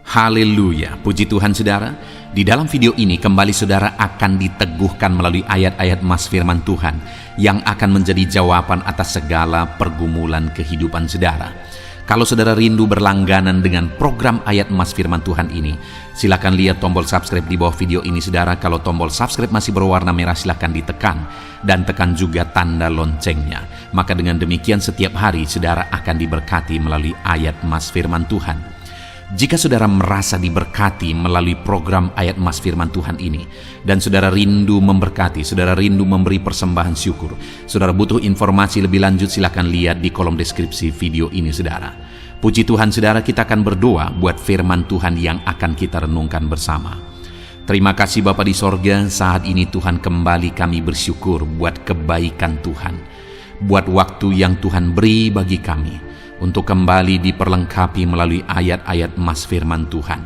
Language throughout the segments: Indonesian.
Haleluya, puji Tuhan saudara. Di dalam video ini kembali saudara akan diteguhkan melalui ayat-ayat mas firman Tuhan yang akan menjadi jawaban atas segala pergumulan kehidupan saudara. Kalau saudara rindu berlangganan dengan program ayat mas firman Tuhan ini, silakan lihat tombol subscribe di bawah video ini saudara. Kalau tombol subscribe masih berwarna merah, silakan ditekan dan tekan juga tanda loncengnya. Maka dengan demikian setiap hari saudara akan diberkati melalui ayat mas firman Tuhan. Jika saudara merasa diberkati melalui program ayat mas firman Tuhan ini, dan saudara rindu memberkati, saudara rindu memberi persembahan syukur, saudara butuh informasi lebih lanjut, silakan lihat di kolom deskripsi video ini saudara. Puji Tuhan saudara, kita akan berdoa buat firman Tuhan yang akan kita renungkan bersama. Terima kasih Bapa di sorga, saat ini Tuhan kembali kami bersyukur buat kebaikan Tuhan, buat waktu yang Tuhan beri bagi kami untuk kembali diperlengkapi melalui ayat-ayat mas firman Tuhan.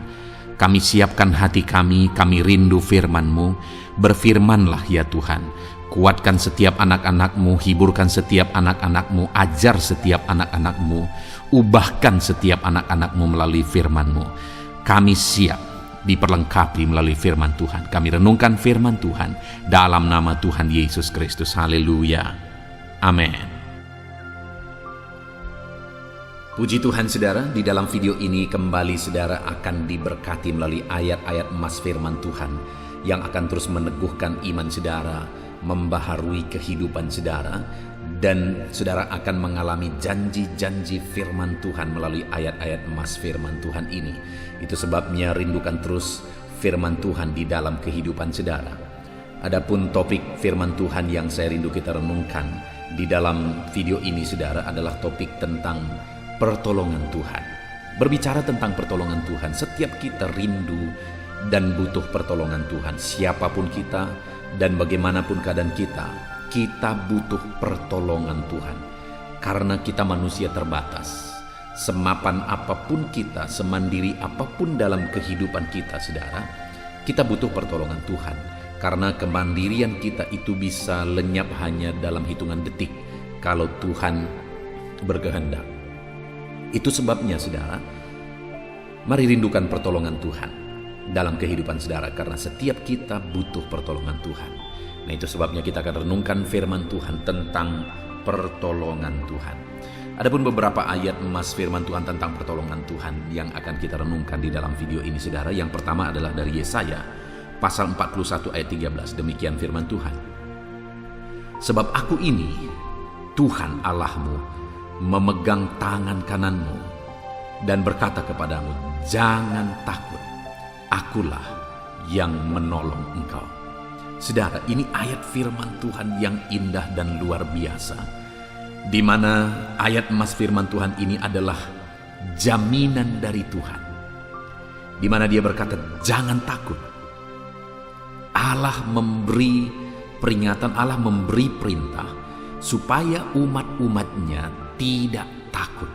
Kami siapkan hati kami rindu firman-Mu. Berfirmanlah ya Tuhan, kuatkan setiap anak-anak-Mu, hiburkan setiap anak-anak-Mu, ajar setiap anak-anak-Mu, ubahkan setiap anak-anak-Mu melalui firman-Mu. Kami siap diperlengkapi melalui firman Tuhan. Kami renungkan firman Tuhan dalam nama Tuhan Yesus Kristus. Haleluya. Amin. Puji Tuhan saudara, di dalam video ini kembali saudara akan diberkati melalui ayat-ayat mas firman Tuhan yang akan terus meneguhkan iman saudara, membaharui kehidupan saudara, dan saudara akan mengalami janji-janji firman Tuhan melalui ayat-ayat mas firman Tuhan ini. Itu sebabnya rindukan terus firman Tuhan di dalam kehidupan saudara. Adapun topik firman Tuhan yang saya rindu kita renungkan di dalam video ini saudara adalah topik tentang pertolongan Tuhan. Berbicara tentang pertolongan Tuhan, setiap kita rindu dan butuh pertolongan Tuhan. Siapapun kita dan bagaimanapun keadaan kita butuh pertolongan Tuhan. Karena kita manusia terbatas. Semapan apapun kita, semandiri apapun dalam kehidupan kita, saudara, kita butuh pertolongan Tuhan. Karena kemandirian kita itu bisa lenyap hanya dalam hitungan detik kalau Tuhan berkehendak. Itu sebabnya saudara, mari rindukan pertolongan Tuhan dalam kehidupan saudara, karena setiap kita butuh pertolongan Tuhan. Nah, itu sebabnya kita akan renungkan firman Tuhan tentang pertolongan Tuhan. Adapun beberapa ayat mas firman Tuhan tentang pertolongan Tuhan yang akan kita renungkan di dalam video ini saudara. Yang pertama adalah dari Yesaya pasal 41 ayat 13. Demikian firman Tuhan. Sebab aku ini Tuhan Allahmu, memegang tangan kananmu dan berkata kepadamu, jangan takut, akulah yang menolong engkau. Saudara, ini ayat firman Tuhan yang indah dan luar biasa, di mana ayat mas firman Tuhan ini adalah jaminan dari Tuhan, di mana dia berkata jangan takut. Allah memberi peringatan, Allah memberi perintah supaya umat-umatnya tidak takut.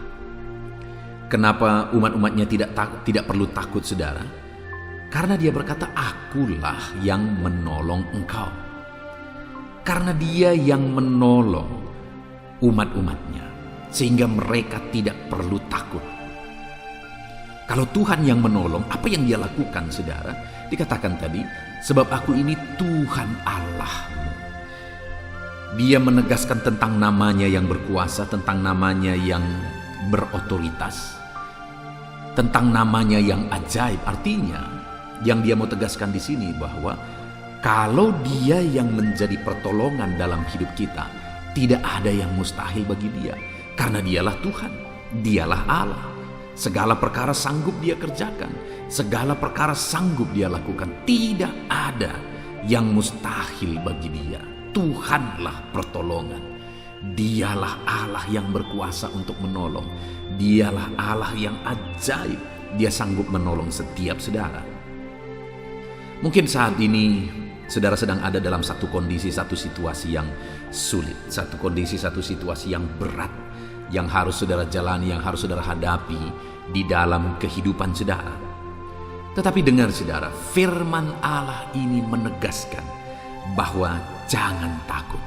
Kenapa umat-umatnya tidak perlu takut saudara? Karena dia berkata, akulah yang menolong engkau. Karena dia yang menolong umat-umatnya, sehingga mereka tidak perlu takut. Kalau Tuhan yang menolong, apa yang dia lakukan saudara? Dikatakan tadi, sebab aku ini Tuhan Allahmu. Dia menegaskan tentang namanya yang berkuasa, tentang namanya yang berotoritas, tentang namanya yang ajaib. Artinya, yang dia mau tegaskan di sini bahwa kalau dia yang menjadi pertolongan dalam hidup kita, tidak ada yang mustahil bagi dia. Karena dialah Tuhan, dialah Allah. Segala perkara sanggup dia kerjakan, segala perkara sanggup dia lakukan. Tidak ada yang mustahil bagi dia. Tuhanlah pertolongan. Dialah Allah yang berkuasa untuk menolong. Dialah Allah yang ajaib. Dia sanggup menolong setiap saudara. Mungkin saat ini saudara sedang ada dalam satu kondisi, satu situasi yang sulit, satu kondisi, satu situasi yang berat, yang harus saudara jalani, yang harus saudara hadapi di dalam kehidupan saudara. Tetapi dengar saudara, firman Allah ini menegaskan bahwa jangan takut,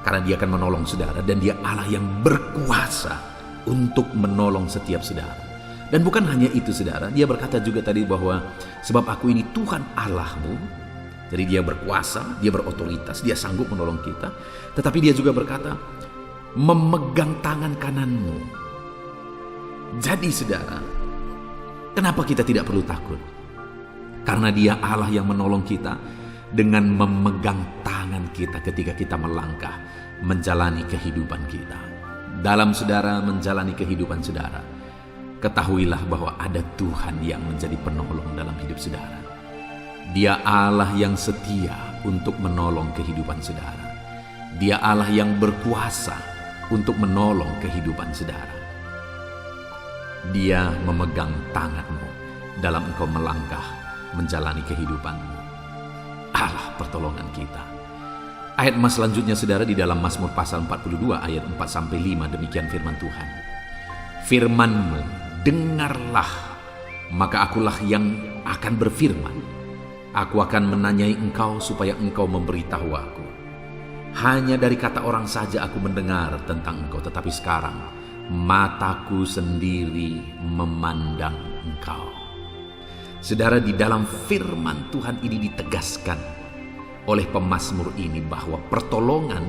karena dia akan menolong saudara, dan dia Allah yang berkuasa untuk menolong setiap saudara. Dan bukan hanya itu saudara, dia berkata juga tadi bahwa sebab aku ini Tuhan Allahmu. Jadi dia berkuasa, dia berotoritas, dia sanggup menolong kita. Tetapi dia juga berkata, memegang tangan kananmu. Jadi saudara, kenapa kita tidak perlu takut? Karena dia Allah yang menolong kita dengan memegang tangan kita ketika kita melangkah menjalani kehidupan kita. Dalam saudara menjalani kehidupan saudara, ketahuilah bahwa ada Tuhan yang menjadi penolong dalam hidup saudara. Dia Allah yang setia untuk menolong kehidupan saudara. Dia Allah yang berkuasa untuk menolong kehidupan saudara. Dia memegang tanganmu dalam engkau melangkah menjalani kehidupanmu. Allah pertolongan kita. Ayat mas selanjutnya saudara di dalam Mazmur pasal 42 ayat 4-5 demikian firman Tuhan. Firman-Mu dengarlah, maka akulah yang akan berfirman. Aku akan menanyai engkau supaya engkau memberitahu aku. Hanya dari kata orang saja aku mendengar tentang engkau, tetapi sekarang mataku sendiri memandang engkau. Saudara, di dalam firman Tuhan ini ditegaskan oleh pemazmur ini bahwa pertolongan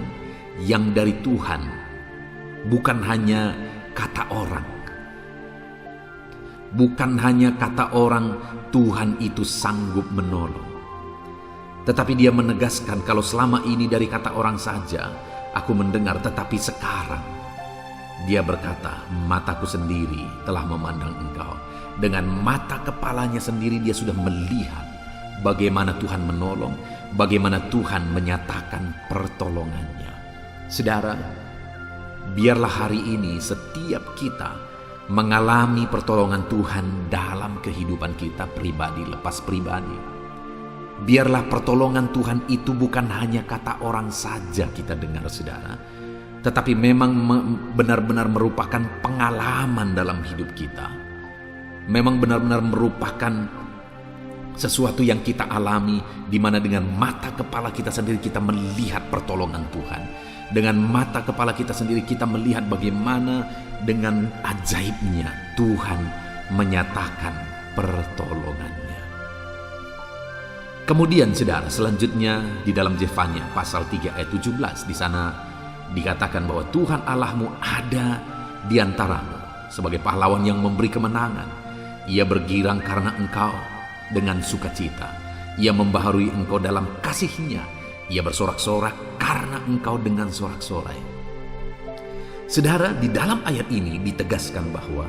yang dari Tuhan bukan hanya kata orang. Bukan hanya kata orang Tuhan itu sanggup menolong. Tetapi dia menegaskan kalau selama ini dari kata orang saja aku mendengar, tetapi sekarang dia berkata, mataku sendiri telah memandang engkau. Dengan mata kepalanya sendiri dia sudah melihat bagaimana Tuhan menolong, bagaimana Tuhan menyatakan pertolongannya. Saudara, biarlah hari ini setiap kita mengalami pertolongan Tuhan dalam kehidupan kita pribadi lepas pribadi. Biarlah pertolongan Tuhan itu bukan hanya kata orang saja kita dengar saudara, tetapi memang benar-benar merupakan pengalaman dalam hidup kita. Memang benar-benar merupakan sesuatu yang kita alami, di mana dengan mata kepala kita sendiri kita melihat pertolongan Tuhan. Dengan mata kepala kita sendiri kita melihat bagaimana dengan ajaibnya Tuhan menyatakan pertolongannya. Kemudian saudara, selanjutnya di dalam Zefanya pasal 3 ayat 17, di sana dikatakan bahwa Tuhan Allahmu ada di antaramu sebagai pahlawan yang memberi kemenangan. Ia bergirang karena engkau dengan sukacita. Ia membaharui engkau dalam kasih-Nya. Ia bersorak-sorak karena engkau dengan sorak-sorai. Saudara, di dalam ayat ini ditegaskan bahwa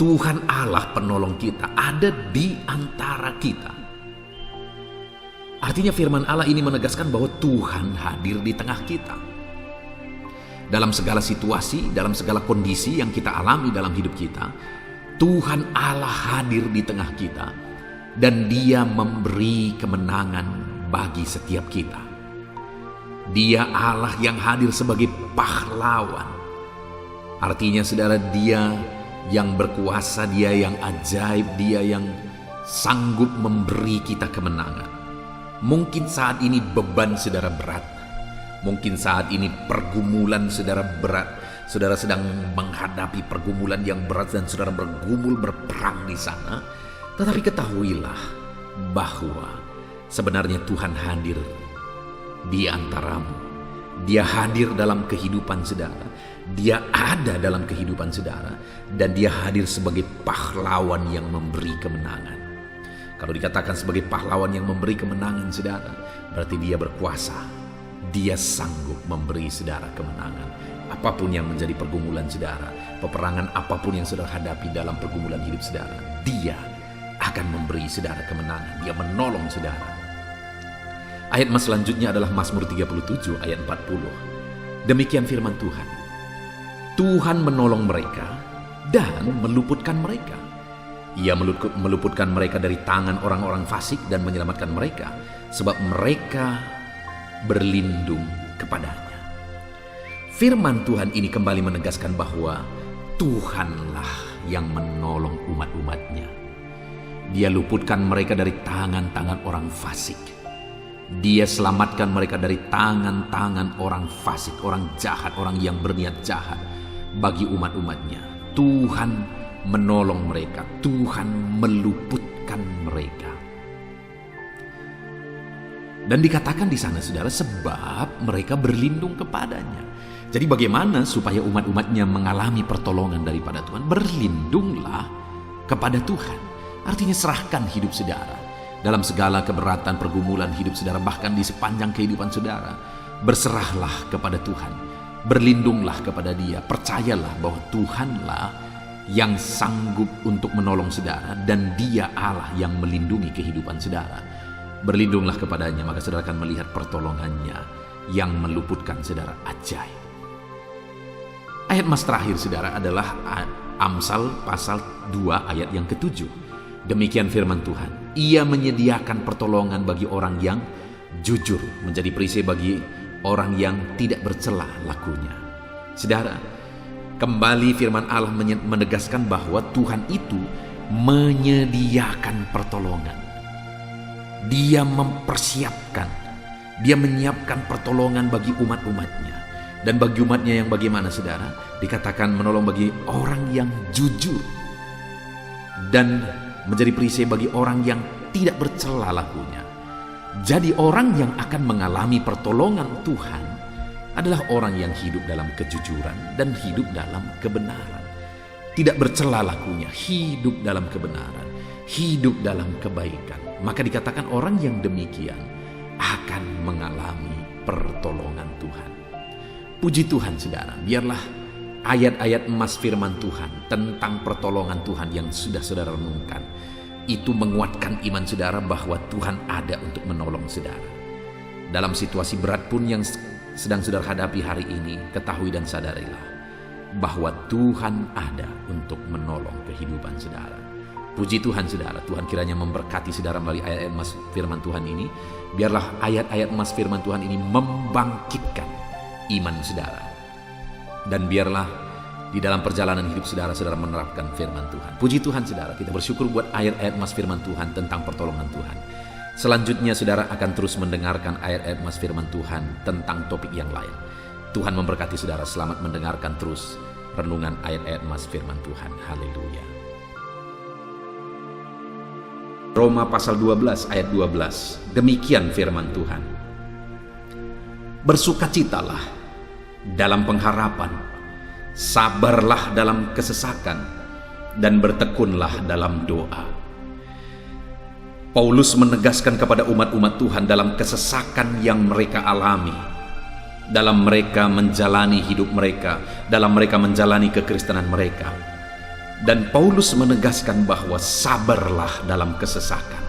Tuhan Allah penolong kita ada di antara kita. Artinya firman Allah ini menegaskan bahwa Tuhan hadir di tengah kita. Dalam segala situasi, dalam segala kondisi yang kita alami dalam hidup kita, Tuhan Allah hadir di tengah kita dan Dia memberi kemenangan bagi setiap kita. Dia Allah yang hadir sebagai pahlawan. Artinya saudara, Dia yang berkuasa, Dia yang ajaib, Dia yang sanggup memberi kita kemenangan. Mungkin saat ini beban saudara berat. Mungkin saat ini pergumulan saudara berat. Saudara sedang menghadapi pergumulan yang berat dan saudara bergumul berperang di sana. Tetapi ketahuilah bahwa sebenarnya Tuhan hadir di antaramu. Dia hadir dalam kehidupan saudara. Dia ada dalam kehidupan saudara. Dan Dia hadir sebagai pahlawan yang memberi kemenangan. Kalau dikatakan sebagai pahlawan yang memberi kemenangan saudara, berarti Dia berkuasa. Dia sanggup memberi saudara kemenangan. Apapun yang menjadi pergumulan saudara, peperangan apapun yang saudara hadapi dalam pergumulan hidup saudara, Dia akan memberi saudara kemenangan. Dia menolong saudara. Ayat mas selanjutnya adalah Mazmur 37 ayat 40. Demikian firman Tuhan. Tuhan menolong mereka dan meluputkan mereka. Ia meluputkan mereka dari tangan orang-orang fasik dan menyelamatkan mereka, sebab mereka berlindung kepadanya. Firman Tuhan ini kembali menegaskan bahwa Tuhanlah yang menolong umat-umatnya. Dia luputkan mereka dari tangan-tangan orang fasik. Dia selamatkan mereka dari tangan-tangan orang fasik, orang jahat, orang yang berniat jahat bagi umat-umatnya. Tuhan menolong mereka, Tuhan meluputkan mereka. Dan dikatakan di sana, saudara, sebab mereka berlindung kepadanya. Jadi bagaimana supaya umat-umatnya mengalami pertolongan daripada Tuhan? Berlindunglah kepada Tuhan. Artinya serahkan hidup saudara dalam segala keberatan pergumulan hidup saudara, bahkan di sepanjang kehidupan saudara. Berserahlah kepada Tuhan, berlindunglah kepada Dia. Percayalah bahwa Tuhanlah yang sanggup untuk menolong saudara, dan Dia Allah yang melindungi kehidupan saudara. Berlindunglah kepadanya, maka saudara akan melihat pertolongannya yang meluputkan saudara ajaib. Ayat mas terakhir saudara adalah Amsal pasal 2 ayat yang ke-7. Demikian firman Tuhan, Ia menyediakan pertolongan bagi orang yang jujur, menjadi perisai bagi orang yang tidak bercela lakunya. Saudara, kembali firman Allah menegaskan bahwa Tuhan itu menyediakan pertolongan. Dia mempersiapkan, Dia menyiapkan pertolongan bagi umat-umatnya. Dan bagi umatnya yang bagaimana saudara? Dikatakan menolong bagi orang yang jujur dan menjadi perisai bagi orang yang tidak bercela lakunya. Jadi orang yang akan mengalami pertolongan Tuhan adalah orang yang hidup dalam kejujuran dan hidup dalam kebenaran. Tidak bercela lakunya, hidup dalam kebenaran, hidup dalam kebaikan. Maka dikatakan orang yang demikian akan mengalami pertolongan Tuhan. Puji Tuhan saudara, biarlah ayat-ayat emas firman Tuhan tentang pertolongan Tuhan yang sudah saudara renungkan, itu menguatkan iman saudara bahwa Tuhan ada untuk menolong saudara. Dalam situasi berat pun yang sedang saudara hadapi hari ini, ketahui dan sadarilah bahwa Tuhan ada untuk menolong kehidupan saudara. Puji Tuhan saudara, Tuhan kiranya memberkati saudara melalui ayat-ayat emas firman Tuhan ini. Biarlah ayat-ayat emas firman Tuhan ini membangkitkan iman saudara. Dan biarlah di dalam perjalanan hidup saudara, saudara menerapkan firman Tuhan. Puji Tuhan saudara, kita bersyukur buat ayat-ayat emas firman Tuhan tentang pertolongan Tuhan. Selanjutnya saudara akan terus mendengarkan ayat-ayat emas firman Tuhan tentang topik yang lain. Tuhan memberkati saudara, selamat mendengarkan terus renungan ayat-ayat emas firman Tuhan. Haleluya. Roma pasal 12 ayat 12. Demikian firman Tuhan. Bersukacitalah dalam pengharapan, sabarlah dalam kesesakan, dan bertekunlah dalam doa. Paulus menegaskan kepada umat-umat Tuhan dalam kesesakan yang mereka alami, dalam mereka menjalani hidup mereka, dalam mereka menjalani kekristenan mereka. Dan Paulus menegaskan bahwa sabarlah dalam kesesakan.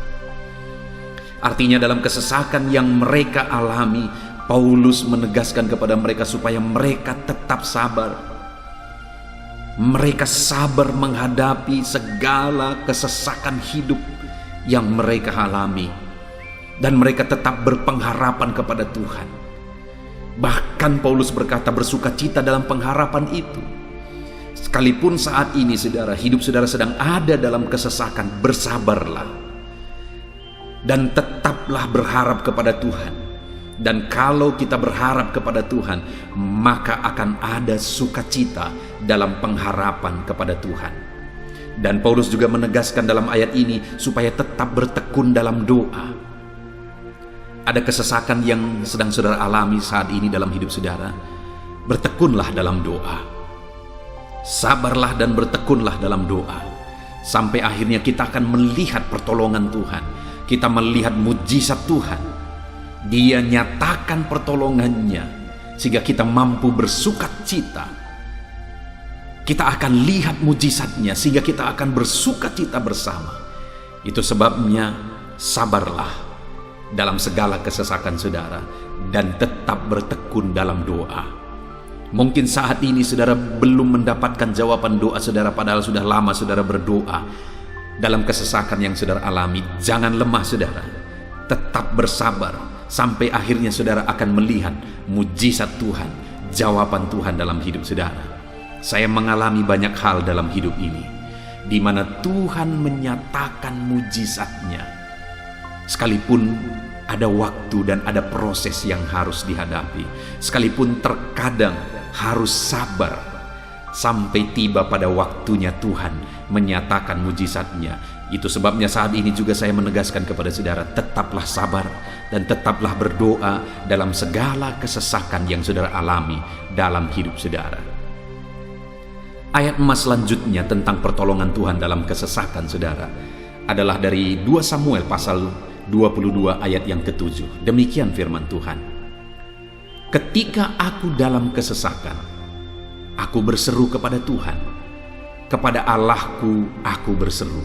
Artinya dalam kesesakan yang mereka alami, Paulus menegaskan kepada mereka supaya mereka tetap sabar. Mereka sabar menghadapi segala kesesakan hidup yang mereka alami. Dan mereka tetap berpengharapan kepada Tuhan. Bahkan Paulus berkata bersukacita dalam pengharapan itu. Sekalipun saat ini saudara, hidup saudara sedang ada dalam kesesakan, bersabarlah. Dan tetaplah berharap kepada Tuhan. Dan kalau kita berharap kepada Tuhan, maka akan ada sukacita dalam pengharapan kepada Tuhan. Dan Paulus juga menegaskan dalam ayat ini supaya tetap bertekun dalam doa. Ada kesesakan yang sedang saudara alami saat ini dalam hidup saudara. Bertekunlah dalam doa. Sabarlah dan bertekunlah dalam doa. Sampai akhirnya kita akan melihat pertolongan Tuhan. Kita melihat mujizat Tuhan. Dia nyatakan pertolongannya sehingga kita mampu bersukacita. Kita akan lihat mujizatnya sehingga kita akan bersukacita bersama. Itu sebabnya sabarlah dalam segala kesesakan saudara dan tetap bertekun dalam doa. Mungkin saat ini saudara belum mendapatkan jawaban doa saudara, padahal sudah lama saudara berdoa. Dalam kesesakan yang saudara alami, jangan lemah saudara. Tetap bersabar sampai akhirnya saudara akan melihat mujizat Tuhan, jawaban Tuhan dalam hidup saudara. Saya mengalami banyak hal dalam hidup ini, di mana Tuhan menyatakan mujizatnya. Sekalipun ada waktu dan ada proses yang harus dihadapi, sekalipun terkadang harus sabar, sampai tiba pada waktunya Tuhan menyatakan mujizatnya. Itu sebabnya saat ini juga saya menegaskan kepada saudara, tetaplah sabar dan tetaplah berdoa dalam segala kesesakan yang saudara alami dalam hidup saudara. Ayat emas selanjutnya tentang pertolongan Tuhan dalam kesesakan saudara adalah dari 2 Samuel pasal 22 ayat yang ke-7. Demikian firman Tuhan. Ketika aku dalam kesesakan, aku berseru kepada Tuhan, kepada Allahku aku berseru,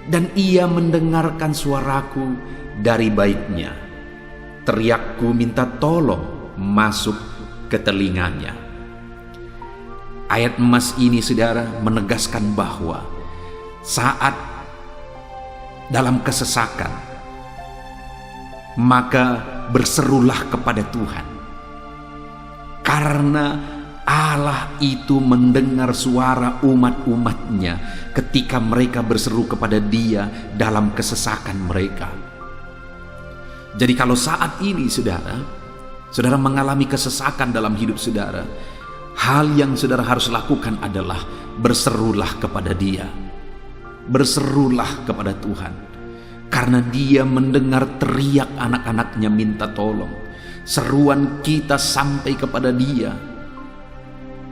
dan Ia mendengarkan suaraku dari baiknya. Teriakku minta tolong masuk ke telinganya. Ayat emas ini saudara menegaskan bahwa saat dalam kesesakan, maka berserulah kepada Tuhan, karena Allah itu mendengar suara umat-umatnya ketika mereka berseru kepada Dia dalam kesesakan mereka. Jadi kalau saat ini saudara mengalami kesesakan dalam hidup saudara, hal yang saudara harus lakukan adalah berserulah kepada Dia. Berserulah kepada Tuhan, karena Dia mendengar teriak anak-anaknya minta tolong. Seruan kita sampai kepada Dia.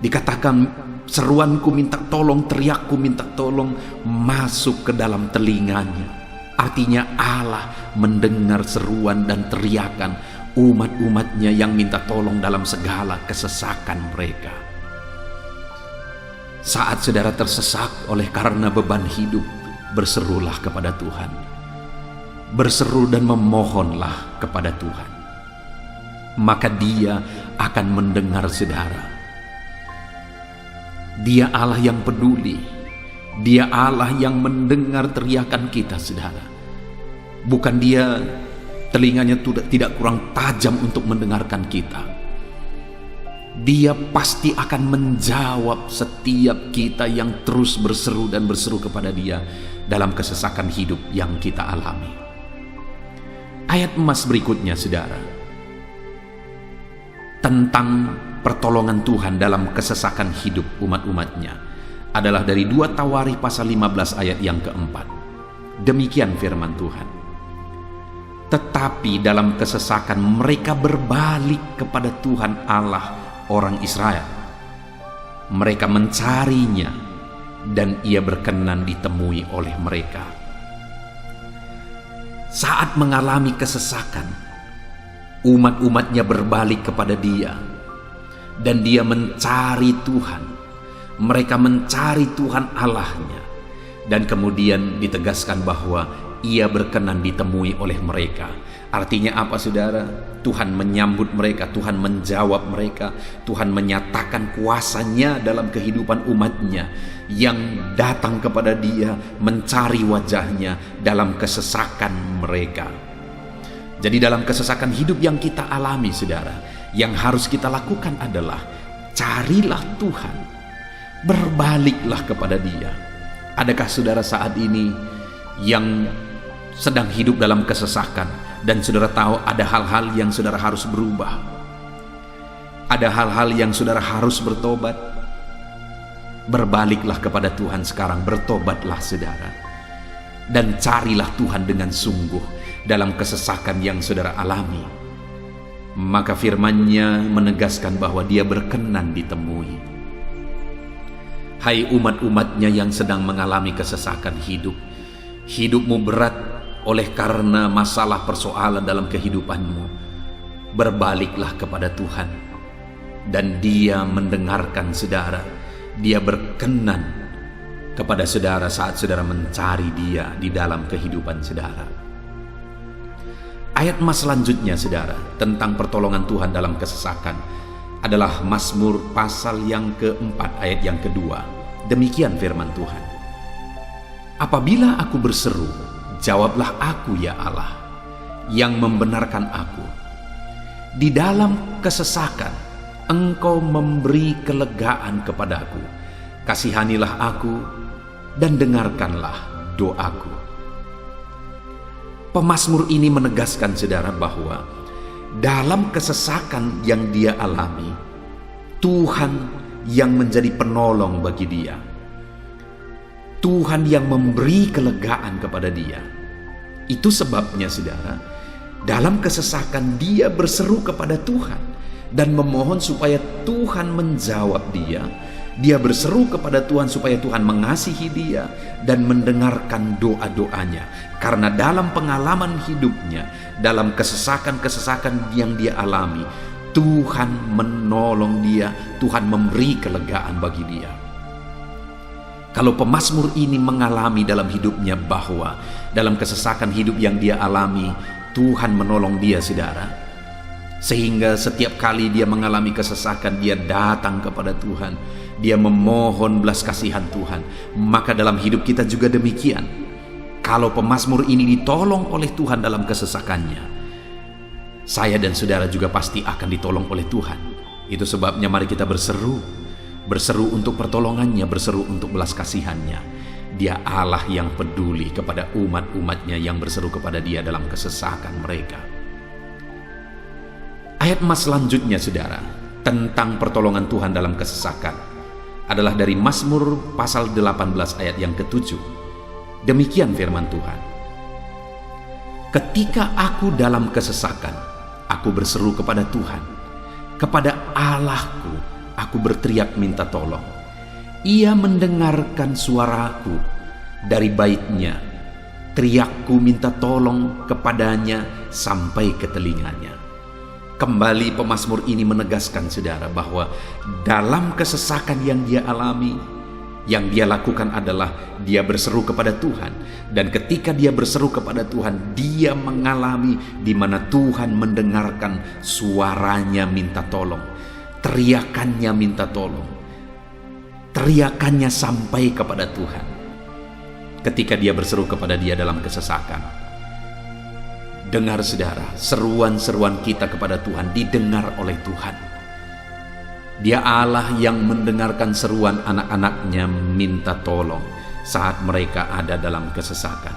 Dikatakan seruanku minta tolong, teriakku minta tolong masuk ke dalam telinganya. Artinya Allah mendengar seruan dan teriakan umat-umatnya yang minta tolong dalam segala kesesakan mereka. Saat saudara tersesak oleh karena beban hidup, berserulah kepada Tuhan. Berseru dan memohonlah kepada Tuhan, maka Dia akan mendengar saudara. Dia Allah yang peduli. Dia Allah yang mendengar teriakan kita saudara. Bukan Dia telinganya tidak kurang tajam untuk mendengarkan kita. Dia pasti akan menjawab setiap kita yang terus berseru dan berseru kepada Dia dalam kesesakan hidup yang kita alami. Ayat emas berikutnya saudara, tentang pertolongan Tuhan dalam kesesakan hidup umat-umatnya adalah dari 2 Tawari pasal 15 ayat yang keempat. Demikian firman Tuhan. Tetapi dalam kesesakan mereka berbalik kepada Tuhan Allah orang Israel. Mereka mencarinya dan Ia berkenan ditemui oleh mereka. Saat mengalami kesesakan, umat-umatnya berbalik kepada Dia dan Dia mencari Tuhan. Mereka mencari Tuhan Allahnya, dan kemudian ditegaskan bahwa Ia berkenan ditemui oleh mereka. Artinya apa saudara? Tuhan menyambut mereka, Tuhan menjawab mereka, Tuhan menyatakan kuasa-Nya dalam kehidupan umatnya yang datang kepada Dia mencari wajah-Nya dalam kesesakan mereka. Jadi dalam kesesakan hidup yang kita alami saudara, yang harus kita lakukan adalah carilah Tuhan, berbaliklah kepada Dia. Adakah saudara saat ini yang sedang hidup dalam kesesakan dan saudara tahu ada hal-hal yang saudara harus berubah, ada hal-hal yang saudara harus bertobat? Berbaliklah kepada Tuhan sekarang, bertobatlah saudara, dan carilah Tuhan dengan sungguh dalam kesesakan yang saudara alami. Maka firman-Nya menegaskan bahwa Dia berkenan ditemui. Hai umat-umat-Nya yang sedang mengalami kesesakan hidup, hidupmu berat oleh karena masalah persoalan dalam kehidupanmu, berbaliklah kepada Tuhan dan Dia mendengarkan saudara. Dia berkenan kepada saudara saat saudara mencari Dia di dalam kehidupan saudara. Ayat emas selanjutnya saudara tentang pertolongan Tuhan dalam kesesakan adalah Mazmur pasal yang keempat ayat yang kedua. Demikian firman Tuhan. Apabila aku berseru, jawablah aku ya Allah, yang membenarkan aku. Di dalam kesesakan, Engkau memberi kelegaan kepadaku. Kasihanilah aku dan dengarkanlah doaku. Pemazmur ini menegaskan saudara bahwa dalam kesesakan yang dia alami, Tuhan yang menjadi penolong bagi dia. Tuhan yang memberi kelegaan kepada dia. Itu sebabnya saudara, dalam kesesakan dia berseru kepada Tuhan dan memohon supaya Tuhan menjawab dia. Dia berseru kepada Tuhan supaya Tuhan mengasihi dia dan mendengarkan doa-doanya. Karena dalam pengalaman hidupnya, dalam kesesakan-kesesakan yang dia alami, Tuhan menolong dia, Tuhan memberi kelegaan bagi dia. Kalau pemazmur ini mengalami dalam hidupnya bahwa dalam kesesakan hidup yang dia alami, Tuhan menolong dia saudara, sehingga setiap kali dia mengalami kesesakan, dia datang kepada Tuhan, dia memohon belas kasihan Tuhan. Maka dalam hidup kita juga demikian. Kalau pemazmur ini ditolong oleh Tuhan dalam kesesakannya, saya dan saudara juga pasti akan ditolong oleh Tuhan. Itu sebabnya mari kita berseru untuk pertolongannya, berseru untuk belas kasihannya. Dia Allah yang peduli kepada umat-umatnya yang berseru kepada dia dalam kesesakan mereka. Ayat emas selanjutnya saudara, tentang pertolongan Tuhan dalam kesesakan adalah dari Mazmur pasal 18 ayat yang ke-7. Demikian firman Tuhan. Ketika aku dalam kesesakan, aku berseru kepada Tuhan. Kepada Allahku, aku berteriak minta tolong. Ia mendengarkan suaraku dari baitnya. Teriakku minta tolong kepadanya sampai ke telinganya. Kembali pemazmur ini menegaskan saudara bahwa dalam kesesakan yang dia alami, yang dia lakukan adalah dia berseru kepada Tuhan. Dan ketika dia berseru kepada Tuhan, dia mengalami di mana Tuhan mendengarkan suaranya minta tolong, teriakannya minta tolong, teriakannya sampai kepada Tuhan. Ketika dia berseru kepada dia dalam kesesakan, dengar saudara, seruan-seruan kita kepada Tuhan didengar oleh Tuhan. Dia Allah yang mendengarkan seruan anak-anaknya minta tolong saat mereka ada dalam kesesakan.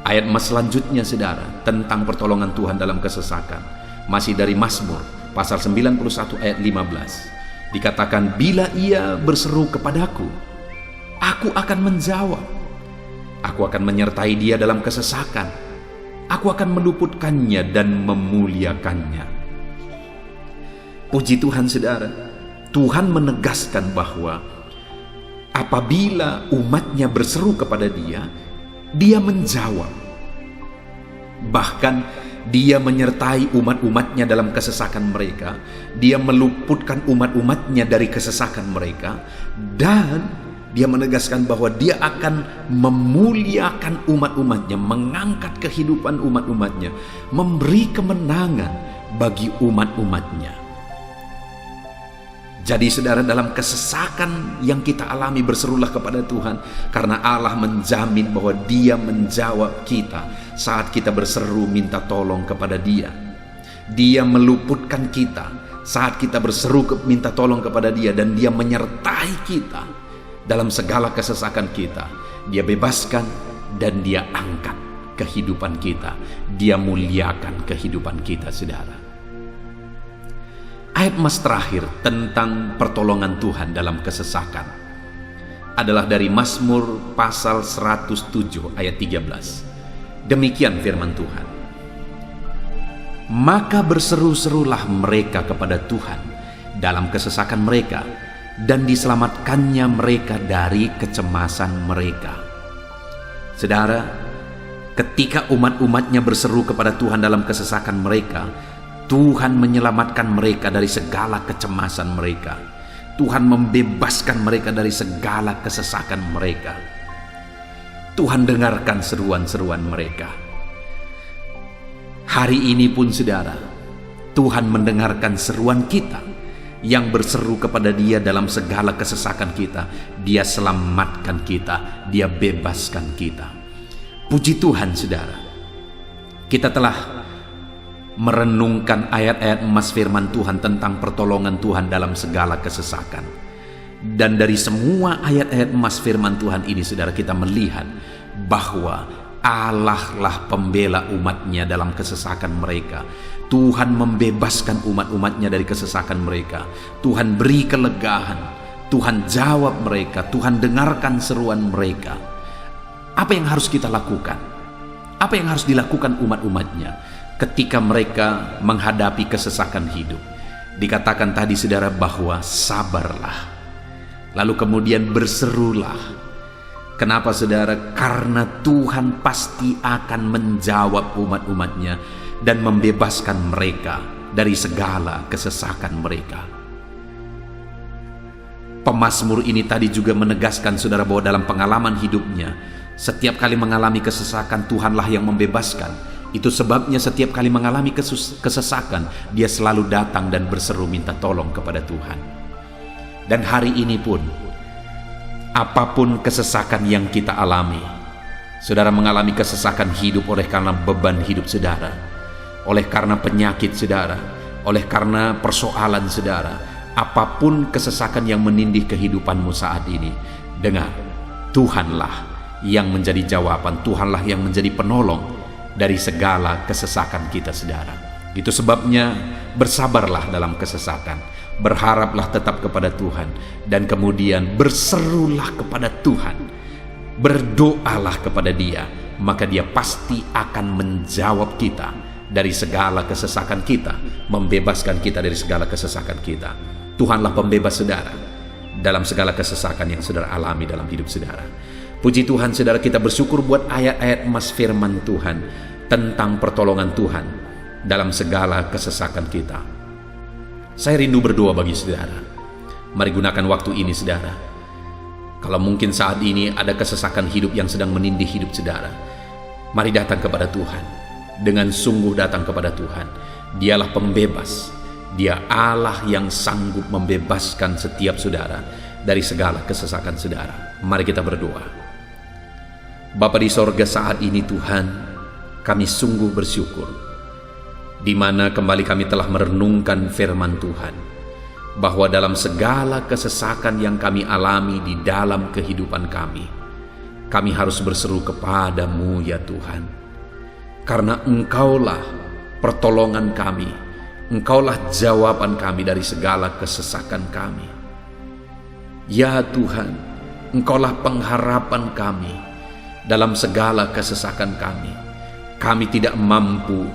Ayat selanjutnya saudara, tentang pertolongan Tuhan dalam kesesakan, masih dari Mazmur pasal 91 ayat 15. Dikatakan, bila ia berseru kepadaku, aku akan menjawab. Aku akan menyertai dia dalam kesesakan. Aku akan meluputkannya dan memuliakannya. Puji Tuhan saudara, Tuhan menegaskan bahwa apabila umatnya berseru kepada dia, dia menjawab. Bahkan dia menyertai umat-umatnya dalam kesesakan mereka. Dia meluputkan umat-umatnya dari kesesakan mereka. Dan dia menegaskan bahwa dia akan memuliakan umat-umatnya, mengangkat kehidupan umat-umatnya, memberi kemenangan bagi umat-umatnya. Jadi saudara, dalam kesesakan yang kita alami berserulah kepada Tuhan, karena Allah menjamin bahwa dia menjawab kita saat kita berseru minta tolong kepada dia. Dia meluputkan kita saat kita berseru minta tolong kepada dia, dan dia menyertai kita dalam segala kesesakan kita. Dia bebaskan dan dia angkat kehidupan kita. Dia muliakan kehidupan kita saudara. Ayat emas terakhir tentang pertolongan Tuhan dalam kesesakan adalah dari Mazmur pasal 107 ayat 13. Demikian firman Tuhan. Maka berseru-serulah mereka kepada Tuhan dalam kesesakan mereka, dan diselamatkannya mereka dari kecemasan mereka. Saudara, ketika umat-umatnya berseru kepada Tuhan dalam kesesakan mereka, Tuhan menyelamatkan mereka dari segala kecemasan mereka. Tuhan membebaskan mereka dari segala kesesakan mereka. Tuhan dengarkan seruan-seruan mereka. Hari ini pun saudara, Tuhan mendengarkan seruan kita yang berseru kepada dia dalam segala kesesakan kita. Dia selamatkan kita, dia bebaskan kita. Puji Tuhan saudara, kita telah merenungkan ayat-ayat emas firman Tuhan tentang pertolongan Tuhan dalam segala kesesakan. Dan dari semua ayat-ayat emas firman Tuhan ini saudara, kita melihat bahwa Allah lah pembela umatnya dalam kesesakan mereka. Tuhan membebaskan umat-umatnya dari kesesakan mereka. Tuhan beri kelegaan, Tuhan jawab mereka, Tuhan dengarkan seruan mereka. Apa yang harus kita lakukan? Apa yang harus dilakukan umat-umatnya ketika mereka menghadapi kesesakan hidup? Dikatakan tadi saudara bahwa sabarlah, lalu kemudian berserulah. Kenapa saudara? Karena Tuhan pasti akan menjawab umat-umatnya dan membebaskan mereka dari segala kesesakan mereka. Pemazmur ini tadi juga menegaskan saudara bahwa dalam pengalaman hidupnya, setiap kali mengalami kesesakan, Tuhanlah yang membebaskan. Itu sebabnya setiap kali mengalami kesesakan, dia selalu datang dan berseru minta tolong kepada Tuhan. Dan hari ini pun, apapun kesesakan yang kita alami, saudara mengalami kesesakan hidup oleh karena beban hidup saudara, oleh karena penyakit saudara, oleh karena persoalan saudara, apapun kesesakan yang menindih kehidupanmu saat ini, dengar, Tuhanlah yang menjadi jawaban, Tuhanlah yang menjadi penolong dari segala kesesakan kita saudara. Itu sebabnya bersabarlah dalam kesesakan, berharaplah tetap kepada Tuhan, dan kemudian berserulah kepada Tuhan, berdoalah kepada Dia, maka Dia pasti akan menjawab kita dari segala kesesakan kita, membebaskan kita dari segala kesesakan kita. Tuhanlah pembebas saudara dalam segala kesesakan yang saudara alami dalam hidup saudara. Puji Tuhan saudara, kita bersyukur buat ayat-ayat emas firman Tuhan tentang pertolongan Tuhan dalam segala kesesakan kita. Saya rindu berdoa bagi saudara. Mari gunakan waktu ini saudara. Kalau mungkin saat ini ada kesesakan hidup yang sedang menindih hidup saudara, mari datang kepada Tuhan. Dengan sungguh datang kepada Tuhan. Dialah pembebas. Dia Allah yang sanggup membebaskan setiap saudara dari segala kesesakan saudara. Mari kita berdoa. Bapa di sorga, saat ini Tuhan, kami sungguh bersyukur di mana kembali kami telah merenungkan firman Tuhan, bahwa dalam segala kesesakan yang kami alami di dalam kehidupan kami harus berseru kepadamu ya Tuhan. Karena Engkaulah pertolongan kami, Engkaulah jawaban kami dari segala kesesakan kami. Ya Tuhan, Engkaulah pengharapan kami dalam segala kesesakan kami. Kami tidak mampu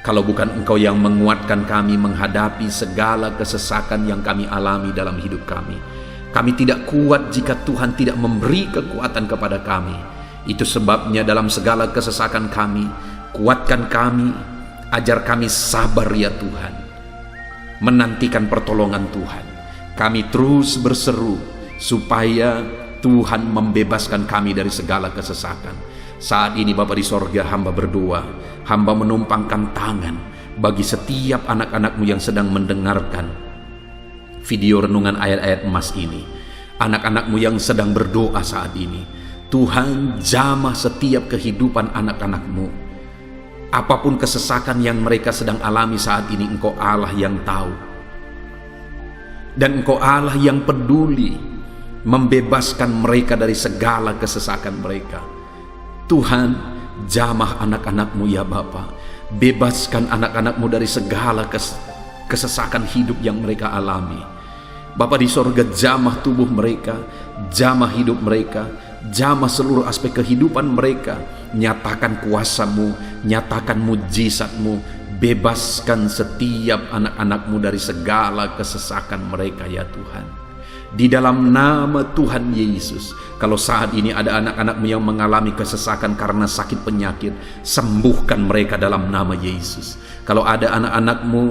kalau bukan Engkau yang menguatkan kami menghadapi segala kesesakan yang kami alami dalam hidup kami. Kami tidak kuat jika Tuhan tidak memberi kekuatan kepada kami. Itu sebabnya dalam segala kesesakan kami, kuatkan kami, ajar kami sabar ya Tuhan, menantikan pertolongan Tuhan. Kami terus berseru supaya Tuhan membebaskan kami dari segala kesesakan. Saat ini Bapa di sorga, hamba berdoa, hamba menumpangkan tangan bagi setiap anak-anak-Mu yang sedang mendengarkan video renungan ayat-ayat emas ini. Anak-anak-Mu yang sedang berdoa saat ini, Tuhan jamah setiap kehidupan anak-anak-Mu. Apapun kesesakan yang mereka sedang alami saat ini, Engkau Allah yang tahu. Dan Engkau Allah yang peduli membebaskan mereka dari segala kesesakan mereka. Tuhan, jamah anak-anak-Mu ya Bapa. Bebaskan anak-anak-Mu dari segala kesesakan hidup yang mereka alami. Bapa di sorga, jamah tubuh mereka, jamah hidup mereka, jamah seluruh aspek kehidupan mereka. Nyatakan kuasa-Mu, nyatakan mujizat-Mu, bebaskan setiap anak-anak-Mu dari segala kesesakan mereka ya Tuhan. Di dalam nama Tuhan Yesus, kalau saat ini ada anak-anak-Mu yang mengalami kesesakan karena sakit penyakit, sembuhkan mereka dalam nama Yesus. Kalau ada anak-anak-Mu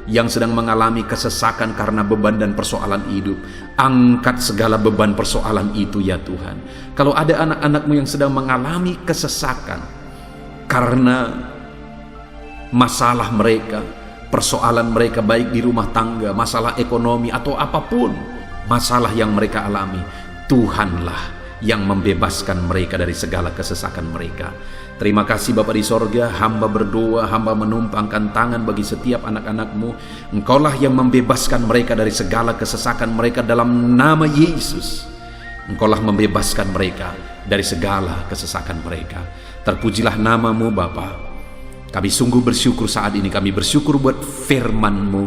yang sedang mengalami kesesakan karena beban dan persoalan hidup, angkat segala beban persoalan itu ya Tuhan. Kalau ada anak-anak-Mu yang sedang mengalami kesesakan karena masalah mereka, persoalan mereka baik di rumah tangga, masalah ekonomi atau apapun masalah yang mereka alami, Tuhanlah yang membebaskan mereka dari segala kesesakan mereka. Terima kasih Bapa di sorga, hamba berdoa, hamba menumpangkan tangan bagi setiap anak-anak-Mu. Engkaulah yang membebaskan mereka dari segala kesesakan mereka dalam nama Yesus. Engkaulah membebaskan mereka dari segala kesesakan mereka. Terpujilah nama-Mu Bapa. Kami sungguh bersyukur saat ini. Kami bersyukur buat firman-Mu,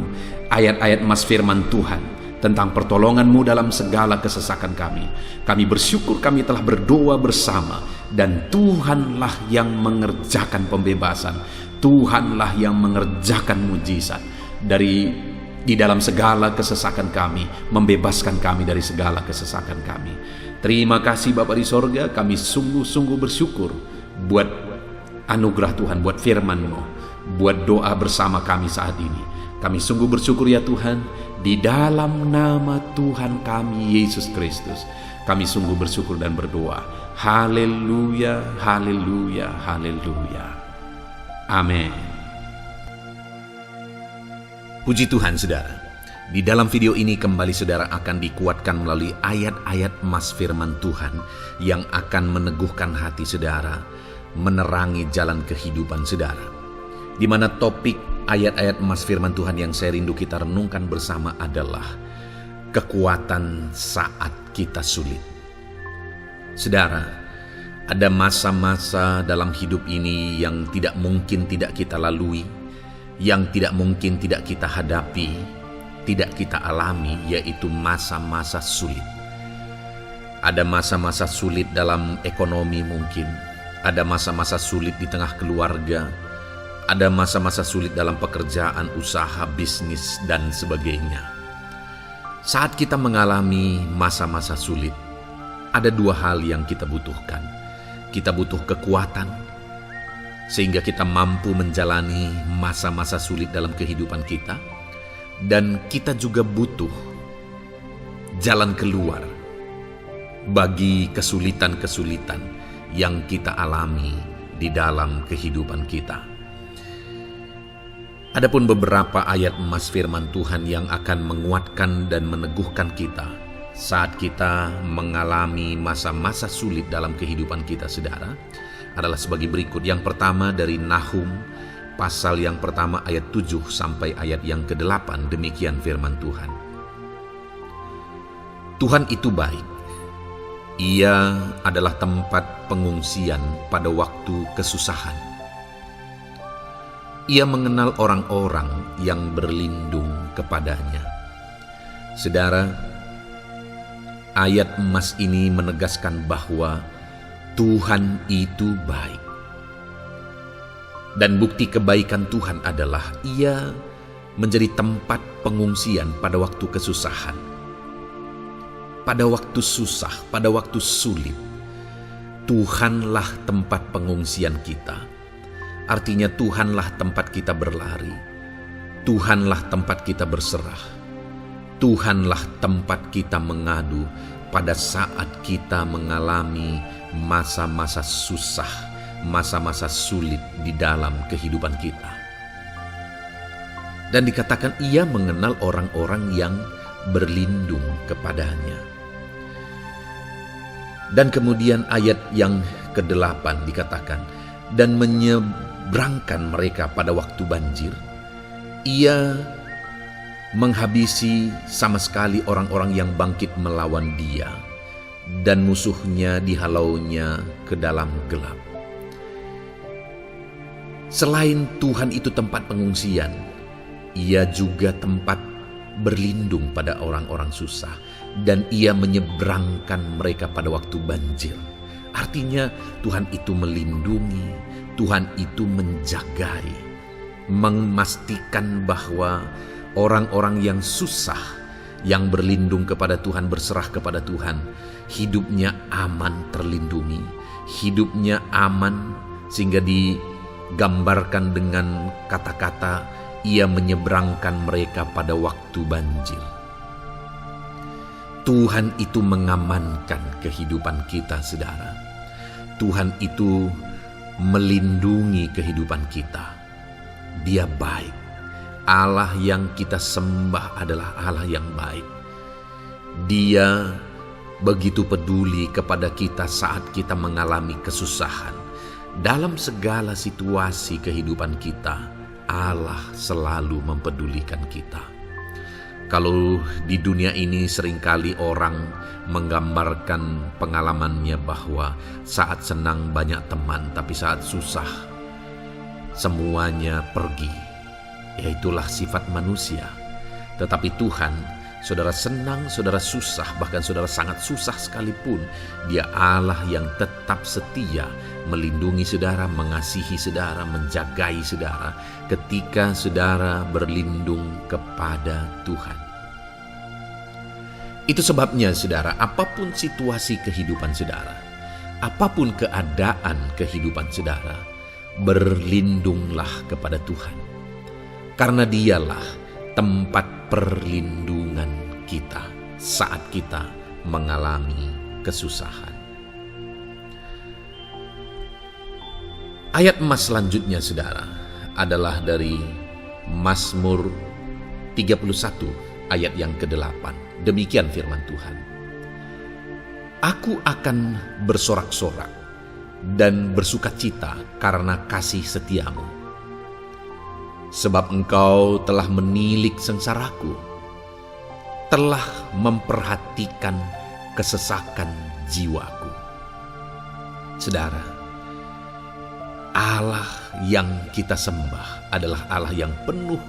ayat-ayat Mas firman Tuhan tentang pertolongan-Mu dalam segala kesesakan kami. Kami bersyukur kami telah berdoa bersama, dan Tuhanlah yang mengerjakan pembebasan. Tuhanlah yang mengerjakan mujizat di dalam segala kesesakan kami, membebaskan kami dari segala kesesakan kami. Terima kasih Bapa di sorga, kami sungguh-sungguh bersyukur buat anugerah Tuhan, buat firman-Mu, buat doa bersama kami saat ini. Kami sungguh bersyukur ya Tuhan, di dalam nama Tuhan kami Yesus Kristus, kami sungguh bersyukur dan berdoa. Haleluya, haleluya, haleluya. Amin. Puji Tuhan saudara, di dalam video ini kembali saudara akan dikuatkan melalui ayat-ayat Mas firman Tuhan yang akan meneguhkan hati saudara, menerangi jalan kehidupan saudara. Di mana topik ayat-ayat Mas firman Tuhan yang saya rindu kita renungkan bersama adalah kekuatan saat kita sulit. Saudara, ada masa-masa dalam hidup ini yang tidak mungkin tidak kita lalui, yang tidak mungkin tidak kita hadapi, tidak kita alami, yaitu masa-masa sulit. Ada masa-masa sulit dalam ekonomi mungkin, ada masa-masa sulit di tengah keluarga, ada masa-masa sulit dalam pekerjaan, usaha, bisnis, dan sebagainya. Saat kita mengalami masa-masa sulit, ada dua hal yang kita butuhkan. Kita butuh kekuatan, sehingga kita mampu menjalani masa-masa sulit dalam kehidupan kita. Dan kita juga butuh jalan keluar bagi kesulitan-kesulitan yang kita alami di dalam kehidupan kita. Adapun beberapa ayat Mas firman Tuhan yang akan menguatkan dan meneguhkan kita saat kita mengalami masa-masa sulit dalam kehidupan kita saudara, adalah sebagai berikut. Yang pertama dari Nahum pasal yang pertama ayat 7 sampai ayat yang ke-8. Demikian firman Tuhan. Tuhan itu baik. Ia adalah tempat pengungsian pada waktu kesusahan. Ia mengenal orang-orang yang berlindung kepadanya. Saudara, ayat emas ini menegaskan bahwa Tuhan itu baik. Dan bukti kebaikan Tuhan adalah Ia menjadi tempat pengungsian pada waktu kesusahan. Pada waktu susah, pada waktu sulit, Tuhanlah tempat pengungsian kita. Artinya Tuhanlah tempat kita berlari. Tuhanlah tempat kita berserah. Tuhanlah tempat kita mengadu pada saat kita mengalami masa-masa susah, masa-masa sulit di dalam kehidupan kita. Dan dikatakan Ia mengenal orang-orang yang berlindung kepadanya. Dan kemudian ayat yang ke-8 dikatakan, dan menyeberangkan mereka pada waktu banjir. Ia menghabisi sama sekali orang-orang yang bangkit melawan Dia, dan musuhnya dihalaunya ke dalam gelap. Selain Tuhan itu tempat pengungsian, Ia juga tempat berlindung pada orang-orang susah, dan Ia menyeberangkan mereka pada waktu banjir. Artinya Tuhan itu melindungi, Tuhan itu menjagai, memastikan bahwa orang-orang yang susah, yang berlindung kepada Tuhan, berserah kepada Tuhan, hidupnya aman, terlindungi, hidupnya aman, sehingga digambarkan dengan kata-kata Ia menyeberangkan mereka pada waktu banjir. Tuhan itu mengamankan kehidupan kita, saudara. Tuhan itu melindungi kehidupan kita. Dia baik. Allah yang kita sembah adalah Allah yang baik. Dia begitu peduli kepada kita saat kita mengalami kesusahan. Dalam segala situasi kehidupan kita, Allah selalu mempedulikan kita. Kalau di dunia ini seringkali orang menggambarkan pengalamannya bahwa saat senang banyak teman, tapi saat susah semuanya pergi. Ya, itulah sifat manusia. Tetapi Tuhan, saudara senang, saudara susah, bahkan saudara sangat susah sekalipun, Dia Allah yang tetap setia melindungi saudara, mengasihi saudara, menjagai saudara ketika saudara berlindung kepada Tuhan. Itu sebabnya saudara, apapun situasi kehidupan saudara, apapun keadaan kehidupan saudara, berlindunglah kepada Tuhan. Karena Dialah tempat perlindungan kita saat kita mengalami kesusahan. Ayat emas selanjutnya saudara adalah dari Mazmur 31 ayat yang ke-8. Demikian firman Tuhan. Aku akan bersorak-sorak dan bersukacita karena kasih setiamu. Sebab engkau telah menilik sengsaraku, telah memperhatikan kesesakan jiwaku. Saudara, Allah yang kita sembah adalah Allah yang penuh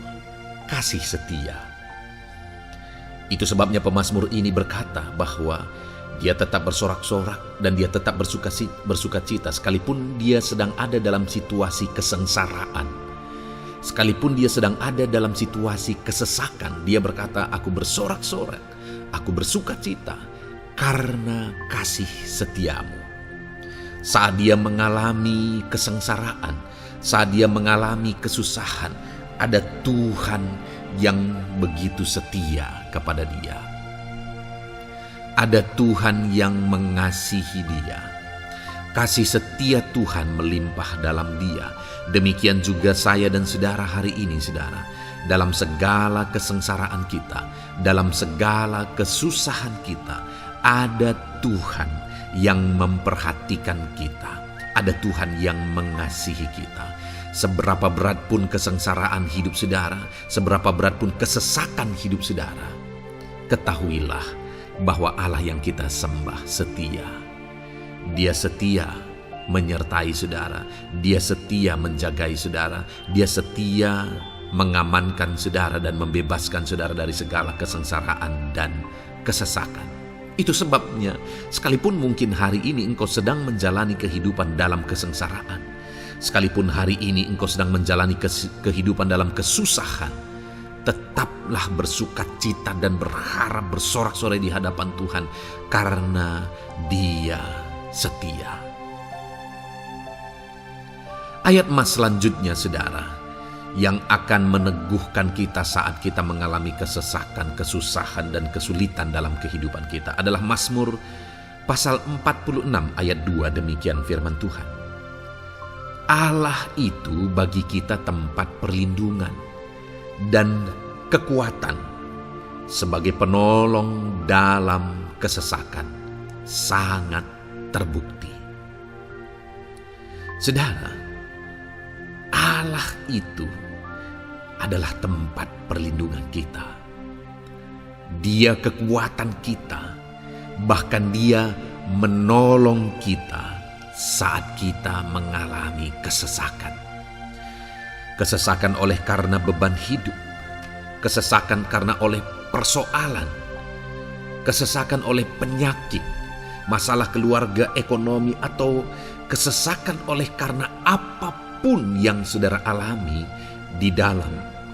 kasih setia. Itu sebabnya pemazmur ini berkata bahwa dia tetap bersorak-sorak dan dia tetap bersukacita sekalipun dia sedang ada dalam situasi kesengsaraan. Sekalipun dia sedang ada dalam situasi kesesakan, dia berkata, aku bersorak-sorak, aku bersukacita karena kasih setiamu. Saat dia mengalami kesengsaraan, saat dia mengalami kesusahan, ada Tuhan yang begitu setia kepada dia. Ada Tuhan yang mengasihi dia. Kasih setia Tuhan melimpah dalam dia. Demikian juga saya dan saudara hari ini, saudara. Dalam segala kesengsaraan kita, dalam segala kesusahan kita, ada Tuhan yang memperhatikan kita. Ada Tuhan yang mengasihi kita. Seberapa berat pun kesengsaraan hidup saudara, seberapa berat pun kesesakan hidup saudara, ketahuilah bahwa Allah yang kita sembah setia. Dia setia menyertai saudara, Dia setia menjagai saudara, Dia setia mengamankan saudara dan membebaskan saudara dari segala kesengsaraan dan kesesakan. Itu sebabnya, sekalipun mungkin hari ini engkau sedang menjalani kehidupan dalam kesengsaraan, sekalipun hari ini engkau sedang menjalani kehidupan dalam kesusahan, tetaplah bersukacita dan berharap bersorak-sorai di hadapan Tuhan karena Dia setia. Ayat emas selanjutnya saudara, yang akan meneguhkan kita saat kita mengalami kesesakan, kesusahan, dan kesulitan dalam kehidupan kita adalah Mazmur pasal 46 ayat 2. Demikian firman Tuhan. Allah itu bagi kita tempat perlindungan dan kekuatan sebagai penolong dalam kesesakan, sangat terbukti. Saudara, Allah itu adalah tempat perlindungan kita. Dia kekuatan kita, bahkan Dia menolong kita saat kita mengalami kesesakan. Kesesakan oleh karena beban hidup, kesesakan karena oleh persoalan, kesesakan oleh penyakit, masalah keluarga, ekonomi, atau kesesakan oleh karena apapun yang saudara alami di dalam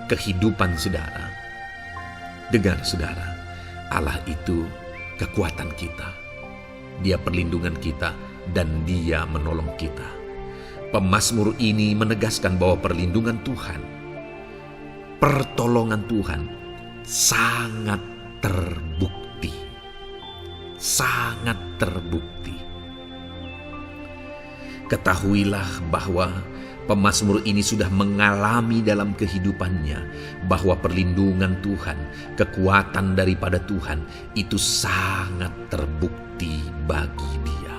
kehidupan saudara. Dengar saudara, Allah itu kekuatan kita, Dia perlindungan kita, dan Dia menolong kita. Pemazmur ini menegaskan bahwa perlindungan Tuhan, pertolongan Tuhan sangat terbukti. Sangat terbukti. Ketahuilah bahwa pemazmur ini sudah mengalami dalam kehidupannya bahwa perlindungan Tuhan, kekuatan daripada Tuhan itu sangat terbukti bagi dia.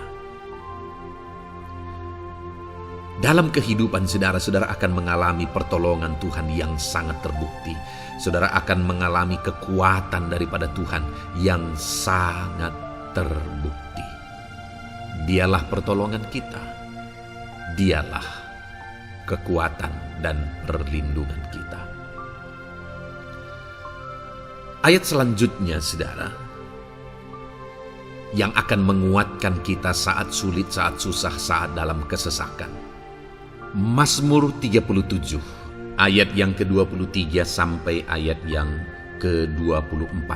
Dalam kehidupan saudara akan mengalami pertolongan Tuhan yang sangat terbukti. Saudara akan mengalami kekuatan daripada Tuhan yang sangat terbukti. Dialah pertolongan kita. Dialah kekuatan dan perlindungan kita. Ayat selanjutnya, saudara, yang akan menguatkan kita saat sulit, saat susah, saat dalam kesesakan. Mazmur 37, ayat yang ke-23 sampai ayat yang ke-24.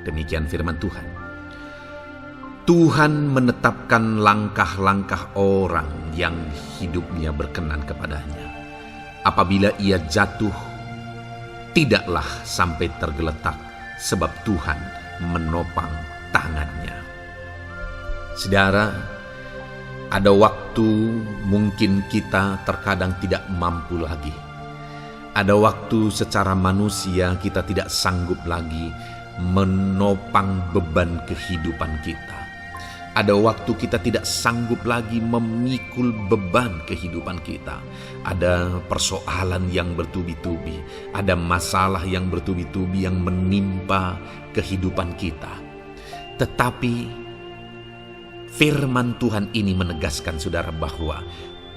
Demikian firman Tuhan. Tuhan menetapkan langkah-langkah orang yang hidupnya berkenan kepadanya. Apabila ia jatuh, tidaklah sampai tergeletak, sebab Tuhan menopang tangannya. Saudara, ada waktu mungkin kita terkadang tidak mampu lagi. Ada waktu secara manusia kita tidak sanggup lagi menopang beban kehidupan kita. Ada waktu kita tidak sanggup lagi memikul beban kehidupan kita. Ada persoalan yang bertubi-tubi, ada masalah yang bertubi-tubi yang menimpa kehidupan kita. Tetapi firman Tuhan ini menegaskan saudara bahwa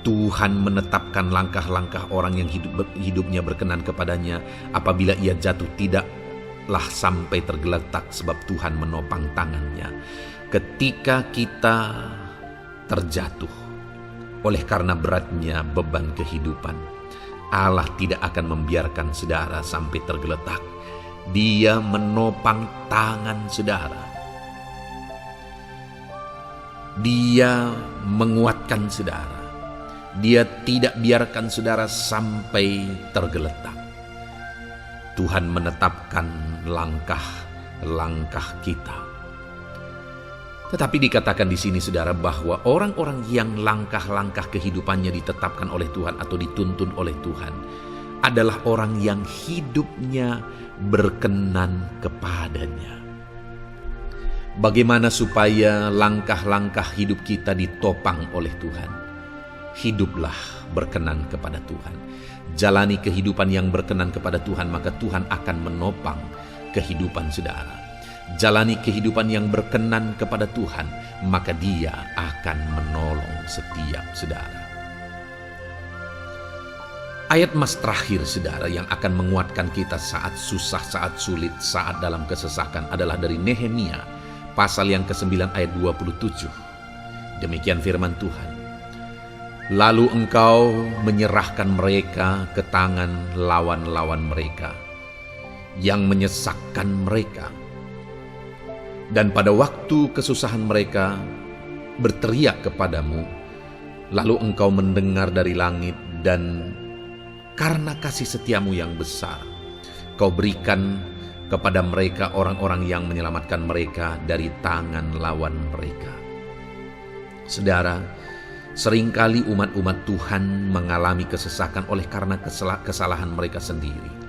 Tuhan menetapkan langkah-langkah orang yang hidupnya berkenan kepadanya. Apabila ia jatuh, tidaklah sampai tergeletak, sebab Tuhan menopang tangannya. Ketika kita terjatuh oleh karena beratnya beban kehidupan, Allah tidak akan membiarkan saudara sampai tergeletak. Dia menopang tangan saudara. Dia menguatkan saudara. Dia tidak biarkan saudara sampai tergeletak. Tuhan menetapkan langkah-langkah kita. Tetapi dikatakan di sini saudara bahwa orang-orang yang langkah-langkah kehidupannya ditetapkan oleh Tuhan atau dituntun oleh Tuhan adalah orang yang hidupnya berkenan kepadanya. Bagaimana supaya langkah-langkah hidup kita ditopang oleh Tuhan? Hiduplah berkenan kepada Tuhan. Jalani kehidupan yang berkenan kepada Tuhan, maka Tuhan akan menopang kehidupan saudara. Jalani kehidupan yang berkenan kepada Tuhan, maka Dia akan menolong setiap saudara. Ayat mas terakhir saudara yang akan menguatkan kita saat susah, saat sulit, saat dalam kesesakan adalah dari Nehemia pasal yang ke-9 ayat 27. Demikian firman Tuhan. Lalu engkau menyerahkan mereka ke tangan lawan-lawan mereka yang menyesakkan mereka. Dan pada waktu kesusahan mereka berteriak kepadamu, lalu engkau mendengar dari langit, dan karena kasih setiamu yang besar, kau berikan kepada mereka orang-orang yang menyelamatkan mereka dari tangan lawan mereka. Saudara, seringkali umat-umat Tuhan mengalami kesesakan oleh karena kesalahan mereka sendiri.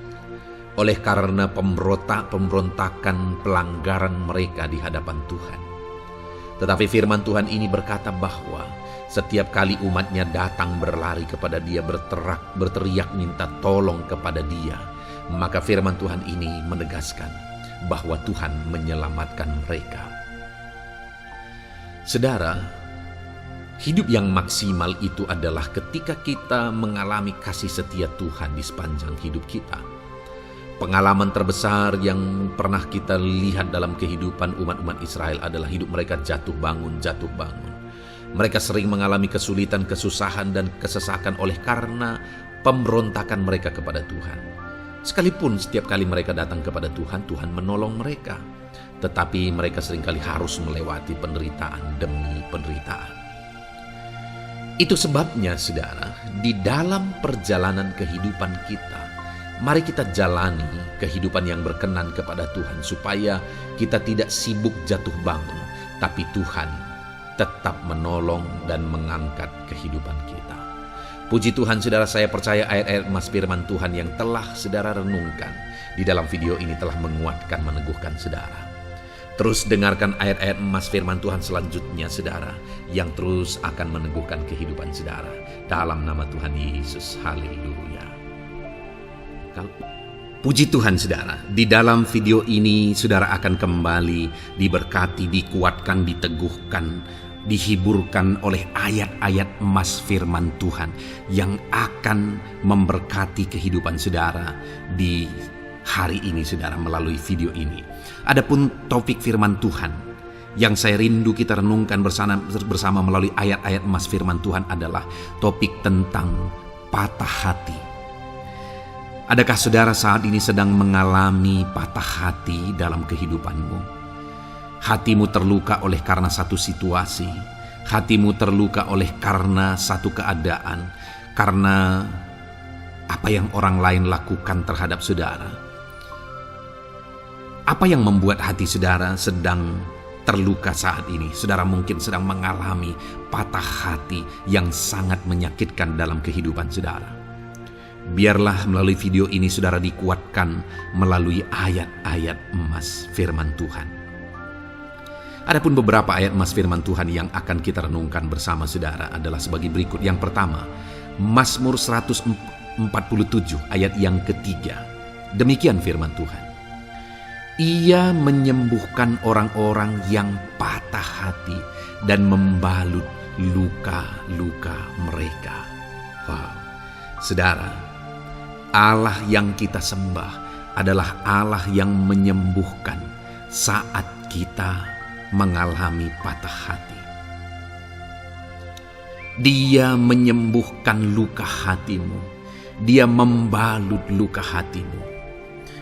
Oleh karena pemberontakan, pelanggaran mereka di hadapan Tuhan. Tetapi firman Tuhan ini berkata bahwa setiap kali umatnya datang berlari kepada Dia, berteriak minta tolong kepada Dia, maka firman Tuhan ini menegaskan bahwa Tuhan menyelamatkan mereka. Saudara, hidup yang maksimal itu adalah ketika kita mengalami kasih setia Tuhan di sepanjang hidup kita. Pengalaman terbesar yang pernah kita lihat dalam kehidupan umat-umat Israel adalah hidup mereka jatuh bangun. Mereka sering mengalami kesulitan, kesusahan, dan kesesakan oleh karena pemberontakan mereka kepada Tuhan. Sekalipun setiap kali mereka datang kepada Tuhan, Tuhan menolong mereka. Tetapi mereka seringkali harus melewati penderitaan demi penderitaan. Itu sebabnya, saudara, di dalam perjalanan kehidupan kita, mari kita jalani kehidupan yang berkenan kepada Tuhan, supaya kita tidak sibuk jatuh bangun, tapi Tuhan tetap menolong dan mengangkat kehidupan kita. Puji Tuhan, saudara, saya percaya ayat-ayat emas firman Tuhan yang telah saudara renungkan di dalam video ini telah menguatkan, meneguhkan saudara. Terus dengarkan ayat-ayat emas firman Tuhan selanjutnya, saudara, yang terus akan meneguhkan kehidupan saudara. Dalam nama Tuhan Yesus, haleluya. Puji Tuhan saudara, di dalam video ini saudara akan kembali diberkati, dikuatkan, diteguhkan, dihiburkan oleh ayat-ayat emas firman Tuhan yang akan memberkati kehidupan saudara di hari ini saudara melalui video ini. Adapun topik firman Tuhan yang saya rindu kita renungkan bersama melalui ayat-ayat emas firman Tuhan adalah topik tentang patah hati. Adakah saudara saat ini sedang mengalami patah hati dalam kehidupanmu? Hatimu terluka oleh karena satu situasi, hatimu terluka oleh karena satu keadaan, karena apa yang orang lain lakukan terhadap saudara. Apa yang membuat hati saudara sedang terluka saat ini? Saudara mungkin sedang mengalami patah hati yang sangat menyakitkan dalam kehidupan saudara. Biarlah melalui video ini saudara dikuatkan melalui ayat-ayat emas firman Tuhan. Adapun beberapa ayat emas firman Tuhan yang akan kita renungkan bersama saudara adalah sebagai berikut. Yang pertama, Mazmur 147 ayat yang ketiga. Demikian firman Tuhan. Ia menyembuhkan orang-orang yang patah hati dan membalut luka-luka mereka. Wow, saudara, Allah yang kita sembah adalah Allah yang menyembuhkan saat kita mengalami patah hati. Dia menyembuhkan luka hatimu. Dia membalut luka hatimu.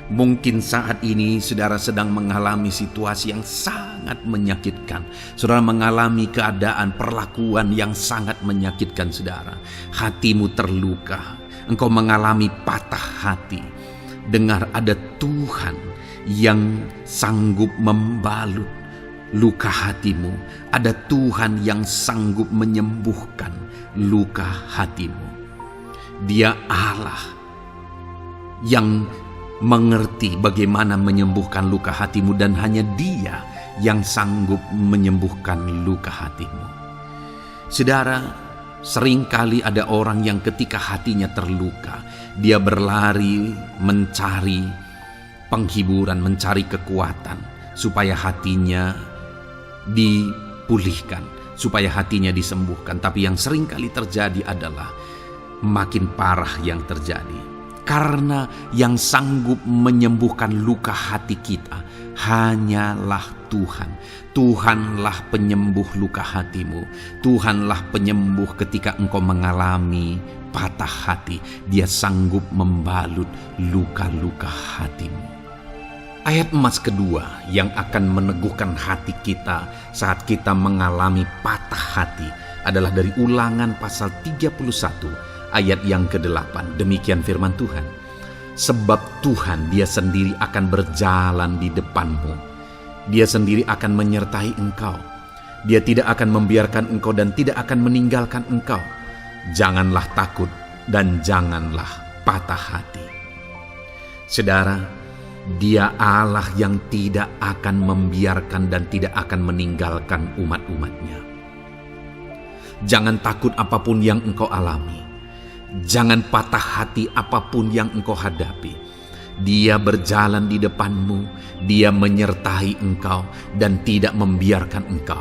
Mungkin saat ini saudara sedang mengalami situasi yang sangat menyakitkan. Saudara mengalami keadaan perlakuan yang sangat menyakitkan saudara. Hatimu terluka. Engkau mengalami patah hati. Dengar, ada Tuhan yang sanggup membalut luka hatimu. Ada Tuhan yang sanggup menyembuhkan luka hatimu. Dia Allah yang mengerti bagaimana menyembuhkan luka hatimu, dan hanya Dia yang sanggup menyembuhkan luka hatimu. Saudara, seringkali ada orang yang ketika hatinya terluka, dia berlari mencari penghiburan, mencari kekuatan supaya hatinya dipulihkan, supaya hatinya disembuhkan. Tapi yang seringkali terjadi adalah makin parah yang terjadi. Karena yang sanggup menyembuhkan luka hati kita hanyalah Tuhan. Tuhanlah penyembuh luka hatimu. Tuhanlah penyembuh ketika engkau mengalami patah hati. Dia sanggup membalut luka-luka hatimu. Ayat emas kedua yang akan meneguhkan hati kita saat kita mengalami patah hati adalah dari Ulangan pasal 31 ayat yang ke-8. Demikian firman Tuhan. Sebab Tuhan Dia sendiri akan berjalan di depanmu. Dia sendiri akan menyertai engkau. Dia tidak akan membiarkan engkau dan tidak akan meninggalkan engkau. Janganlah takut dan janganlah patah hati. Saudara, Dia Allah yang tidak akan membiarkan dan tidak akan meninggalkan umat-umatnya. Jangan takut apapun yang engkau alami. Jangan patah hati apapun yang engkau hadapi. Dia berjalan di depanmu, Dia menyertai engkau dan tidak membiarkan engkau.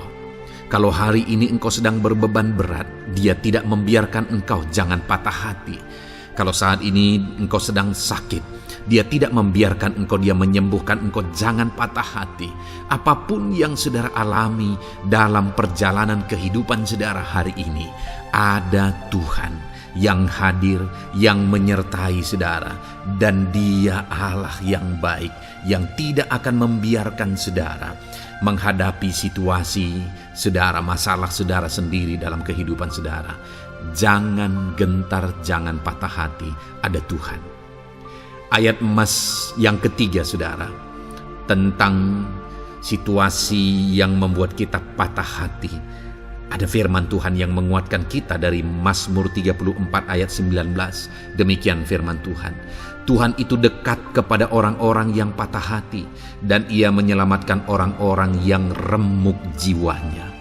Kalau hari ini engkau sedang berbeban berat, Dia tidak membiarkan engkau, jangan patah hati. Kalau saat ini engkau sedang sakit, Dia tidak membiarkan engkau, Dia menyembuhkan engkau, jangan patah hati. Apapun yang saudara alami dalam perjalanan kehidupan saudara hari ini, ada Tuhan yang hadir, yang menyertai saudara, dan Dia Allah yang baik, yang tidak akan membiarkan saudara menghadapi situasi saudara, masalah saudara sendiri dalam kehidupan saudara. Jangan gentar, jangan patah hati, ada Tuhan. Ayat emas yang ketiga saudara, tentang situasi yang membuat kita patah hati. Ada firman Tuhan yang menguatkan kita dari Mazmur 34 ayat 19. Demikian firman Tuhan. Tuhan itu dekat kepada orang-orang yang patah hati, dan Ia menyelamatkan orang-orang yang remuk jiwanya.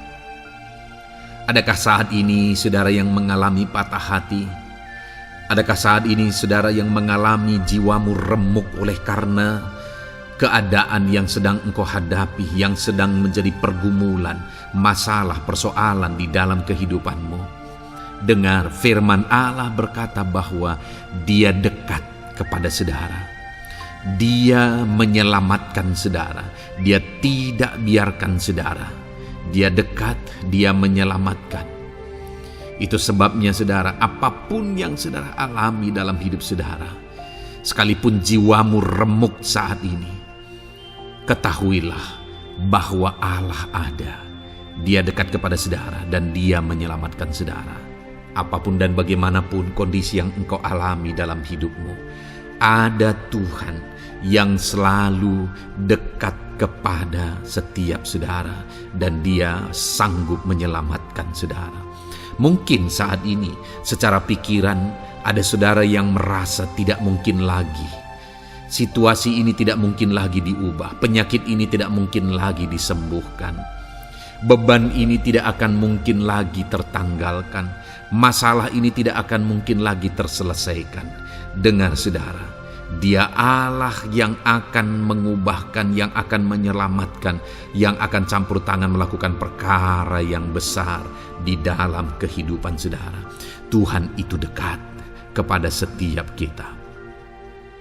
Adakah saat ini saudara yang mengalami patah hati? Adakah saat ini saudara yang mengalami jiwamu remuk oleh karena keadaan yang sedang engkau hadapi, yang sedang menjadi pergumulan, masalah, persoalan di dalam kehidupanmu? Dengar, firman Allah berkata bahwa Dia dekat kepada saudara. Dia menyelamatkan saudara. Dia tidak biarkan saudara. Dia dekat, Dia menyelamatkan. Itu sebabnya saudara, apapun yang saudara alami dalam hidup saudara, sekalipun jiwamu remuk saat ini, ketahuilah bahwa Allah ada. Dia dekat kepada saudara dan Dia menyelamatkan saudara. Apapun dan bagaimanapun kondisi yang engkau alami dalam hidupmu, ada Tuhan yang selalu dekat kepada setiap saudara dan Dia sanggup menyelamatkan saudara. Mungkin saat ini secara pikiran ada saudara yang merasa tidak mungkin lagi. Situasi ini tidak mungkin lagi diubah. Penyakit ini tidak mungkin lagi disembuhkan. Beban ini tidak akan mungkin lagi tertanggalkan. Masalah ini tidak akan mungkin lagi terselesaikan. Dengar saudara, Dia Allah yang akan mengubahkan, yang akan menyelamatkan, yang akan campur tangan melakukan perkara yang besar di dalam kehidupan saudara. Tuhan itu dekat kepada setiap kita.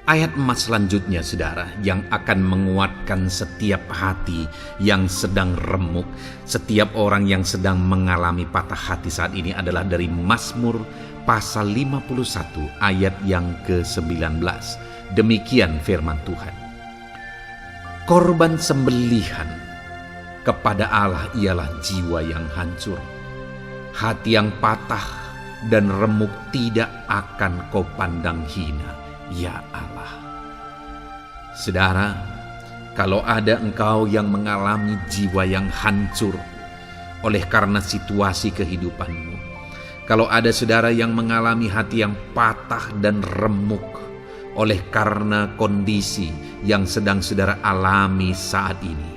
Ayat emas selanjutnya saudara, yang akan menguatkan setiap hati yang sedang remuk, setiap orang yang sedang mengalami patah hati saat ini adalah dari Mazmur pasal 51 ayat yang ke-19. Demikian firman Tuhan. Korban sembelihan kepada Allah ialah jiwa yang hancur. Hati yang patah dan remuk tidak akan kau pandang hina, ya Allah. Saudara, kalau ada engkau yang mengalami jiwa yang hancur oleh karena situasi kehidupanmu, kalau ada saudara yang mengalami hati yang patah dan remuk oleh karena kondisi yang sedang saudara alami saat ini,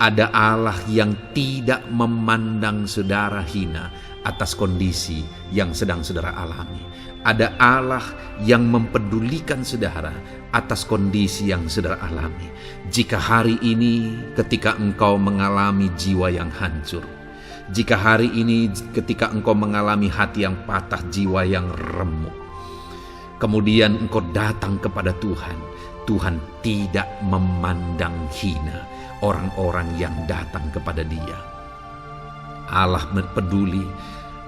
ada Allah yang tidak memandang saudara hina atas kondisi yang sedang saudara alami. Ada Allah yang mempedulikan saudara atas kondisi yang saudara alami. Jika hari ini ketika engkau mengalami jiwa yang hancur, jika hari ini ketika engkau mengalami hati yang patah, jiwa yang remuk, kemudian engkau datang kepada Tuhan, Tuhan tidak memandang hina orang-orang yang datang kepada Dia. Allah peduli,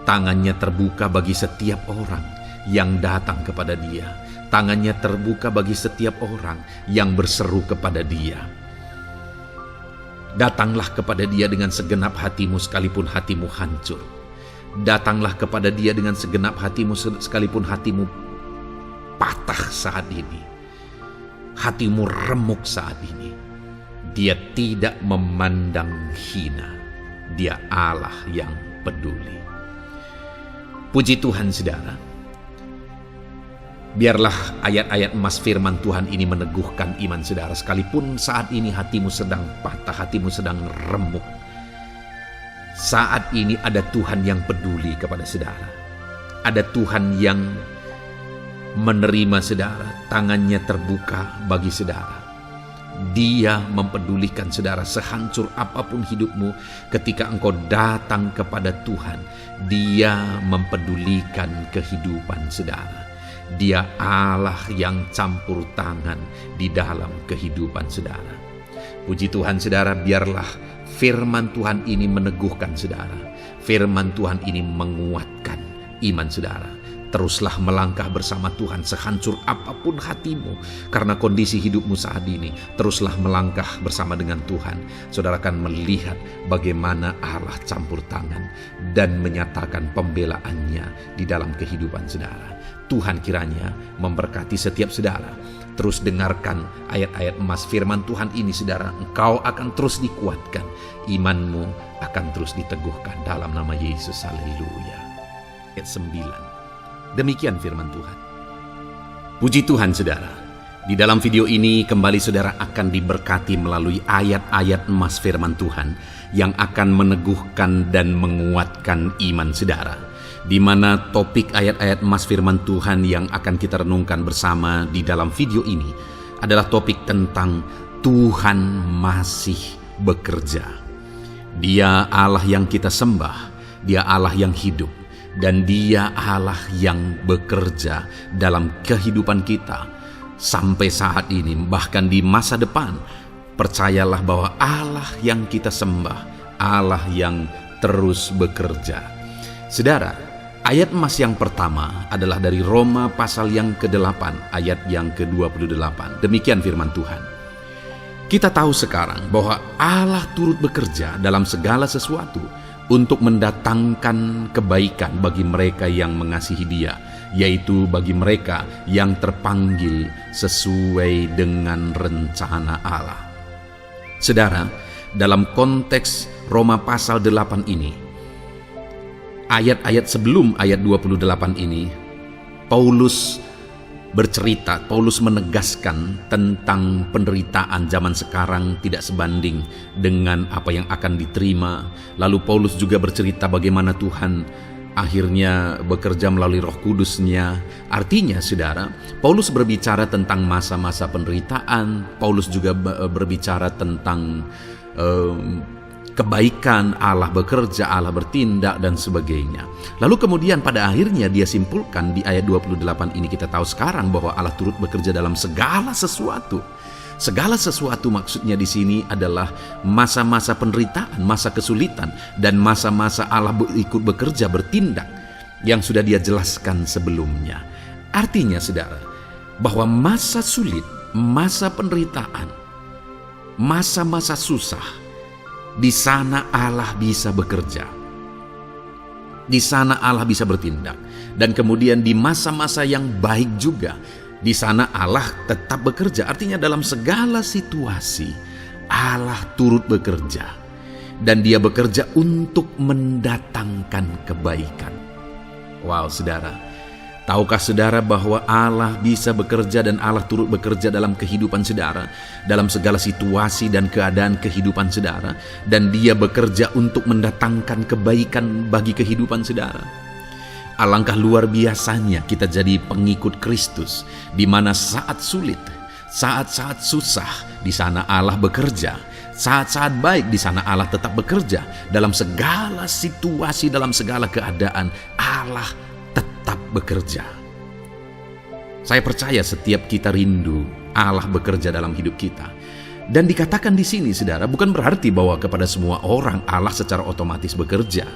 tangannya terbuka bagi setiap orang yang datang kepada Dia. Tangannya terbuka bagi setiap orang yang berseru kepada Dia. Datanglah kepada Dia dengan segenap hatimu sekalipun hatimu hancur. Datanglah kepada Dia dengan segenap hatimu sekalipun hatimu patah saat ini. Hatimu remuk saat ini. Dia tidak memandang hina. Dia Allah yang peduli. Puji Tuhan saudara. Biarlah ayat-ayat emas firman Tuhan ini meneguhkan iman saudara. Sekalipun saat ini hatimu sedang patah, hatimu sedang remuk, saat ini ada Tuhan yang peduli kepada saudara. Ada Tuhan yang menerima saudara, tangannya terbuka bagi saudara. Dia mempedulikan saudara sehancur apapun hidupmu. Ketika engkau datang kepada Tuhan, Dia mempedulikan kehidupan saudara. Dia Allah yang campur tangan di dalam kehidupan saudara. Puji Tuhan saudara, biarlah firman Tuhan ini meneguhkan saudara. Firman Tuhan ini menguatkan iman saudara. Teruslah melangkah bersama Tuhan sehancur apapun hatimu karena kondisi hidupmu saat ini. Teruslah melangkah bersama dengan Tuhan. Saudara akan melihat bagaimana Allah campur tangan dan menyatakan pembelaannya di dalam kehidupan saudara. Tuhan kiranya memberkati setiap saudara. Terus dengarkan ayat-ayat emas firman Tuhan ini saudara. Engkau akan terus dikuatkan. Imanmu akan terus diteguhkan dalam nama Yesus. Haleluya. Ayat 9. Demikian firman Tuhan. Puji Tuhan saudara, di dalam video ini kembali saudara akan diberkati melalui ayat-ayat emas firman Tuhan yang akan meneguhkan dan menguatkan iman saudara. Di mana topik ayat-ayat emas firman Tuhan yang akan kita renungkan bersama di dalam video ini adalah topik tentang Tuhan masih bekerja. Dia Allah yang kita sembah, Dia Allah yang hidup, dan Dia Allah yang bekerja dalam kehidupan kita sampai saat ini, bahkan di masa depan. Percayalah bahwa Allah yang kita sembah, Allah yang terus bekerja. Saudara, ayat emas yang pertama adalah dari Roma pasal yang ke-8 ayat yang ke-28. Demikian firman Tuhan. Kita tahu sekarang bahwa Allah turut bekerja dalam segala sesuatu untuk mendatangkan kebaikan bagi mereka yang mengasihi Dia, yaitu bagi mereka yang terpanggil sesuai dengan rencana Allah. Saudara, dalam konteks Roma pasal 8 ini, ayat-ayat sebelum ayat 28 ini, Paulus menegaskan tentang penderitaan zaman sekarang tidak sebanding dengan apa yang akan diterima. Lalu Paulus juga bercerita bagaimana Tuhan akhirnya bekerja melalui Roh Kudus-Nya. Artinya saudara, Paulus berbicara tentang masa-masa penderitaan. Paulus juga berbicara tentang kebaikan, Allah bekerja, Allah bertindak, dan sebagainya. Lalu kemudian pada akhirnya dia simpulkan di ayat 28 ini, kita tahu sekarang bahwa Allah turut bekerja dalam segala sesuatu. Segala sesuatu maksudnya di sini adalah masa-masa penderitaan, masa kesulitan, dan masa-masa Allah ikut bekerja, bertindak, yang sudah Dia jelaskan sebelumnya. Artinya saudara, bahwa masa sulit, masa penderitaan, masa-masa susah, di sana Allah bisa bekerja. Di sana Allah bisa bertindak. Dan kemudian di masa-masa yang baik juga, di sana Allah tetap bekerja. Artinya dalam segala situasi Allah turut bekerja. Dan Dia bekerja untuk mendatangkan kebaikan. Wow saudara, tahukah saudara bahwa Allah bisa bekerja dan Allah turut bekerja dalam kehidupan saudara, dalam segala situasi dan keadaan kehidupan saudara, dan Dia bekerja untuk mendatangkan kebaikan bagi kehidupan saudara. Alangkah luar biasanya kita jadi pengikut Kristus, di mana saat sulit, saat-saat susah, di sana Allah bekerja. Saat-saat baik, di sana Allah tetap bekerja. Dalam segala situasi, dalam segala keadaan, Allah tetap bekerja. Saya percaya setiap kita rindu Allah bekerja dalam hidup kita. Dan dikatakan di sini saudara, bukan berarti bahwa kepada semua orang Allah secara otomatis bekerja.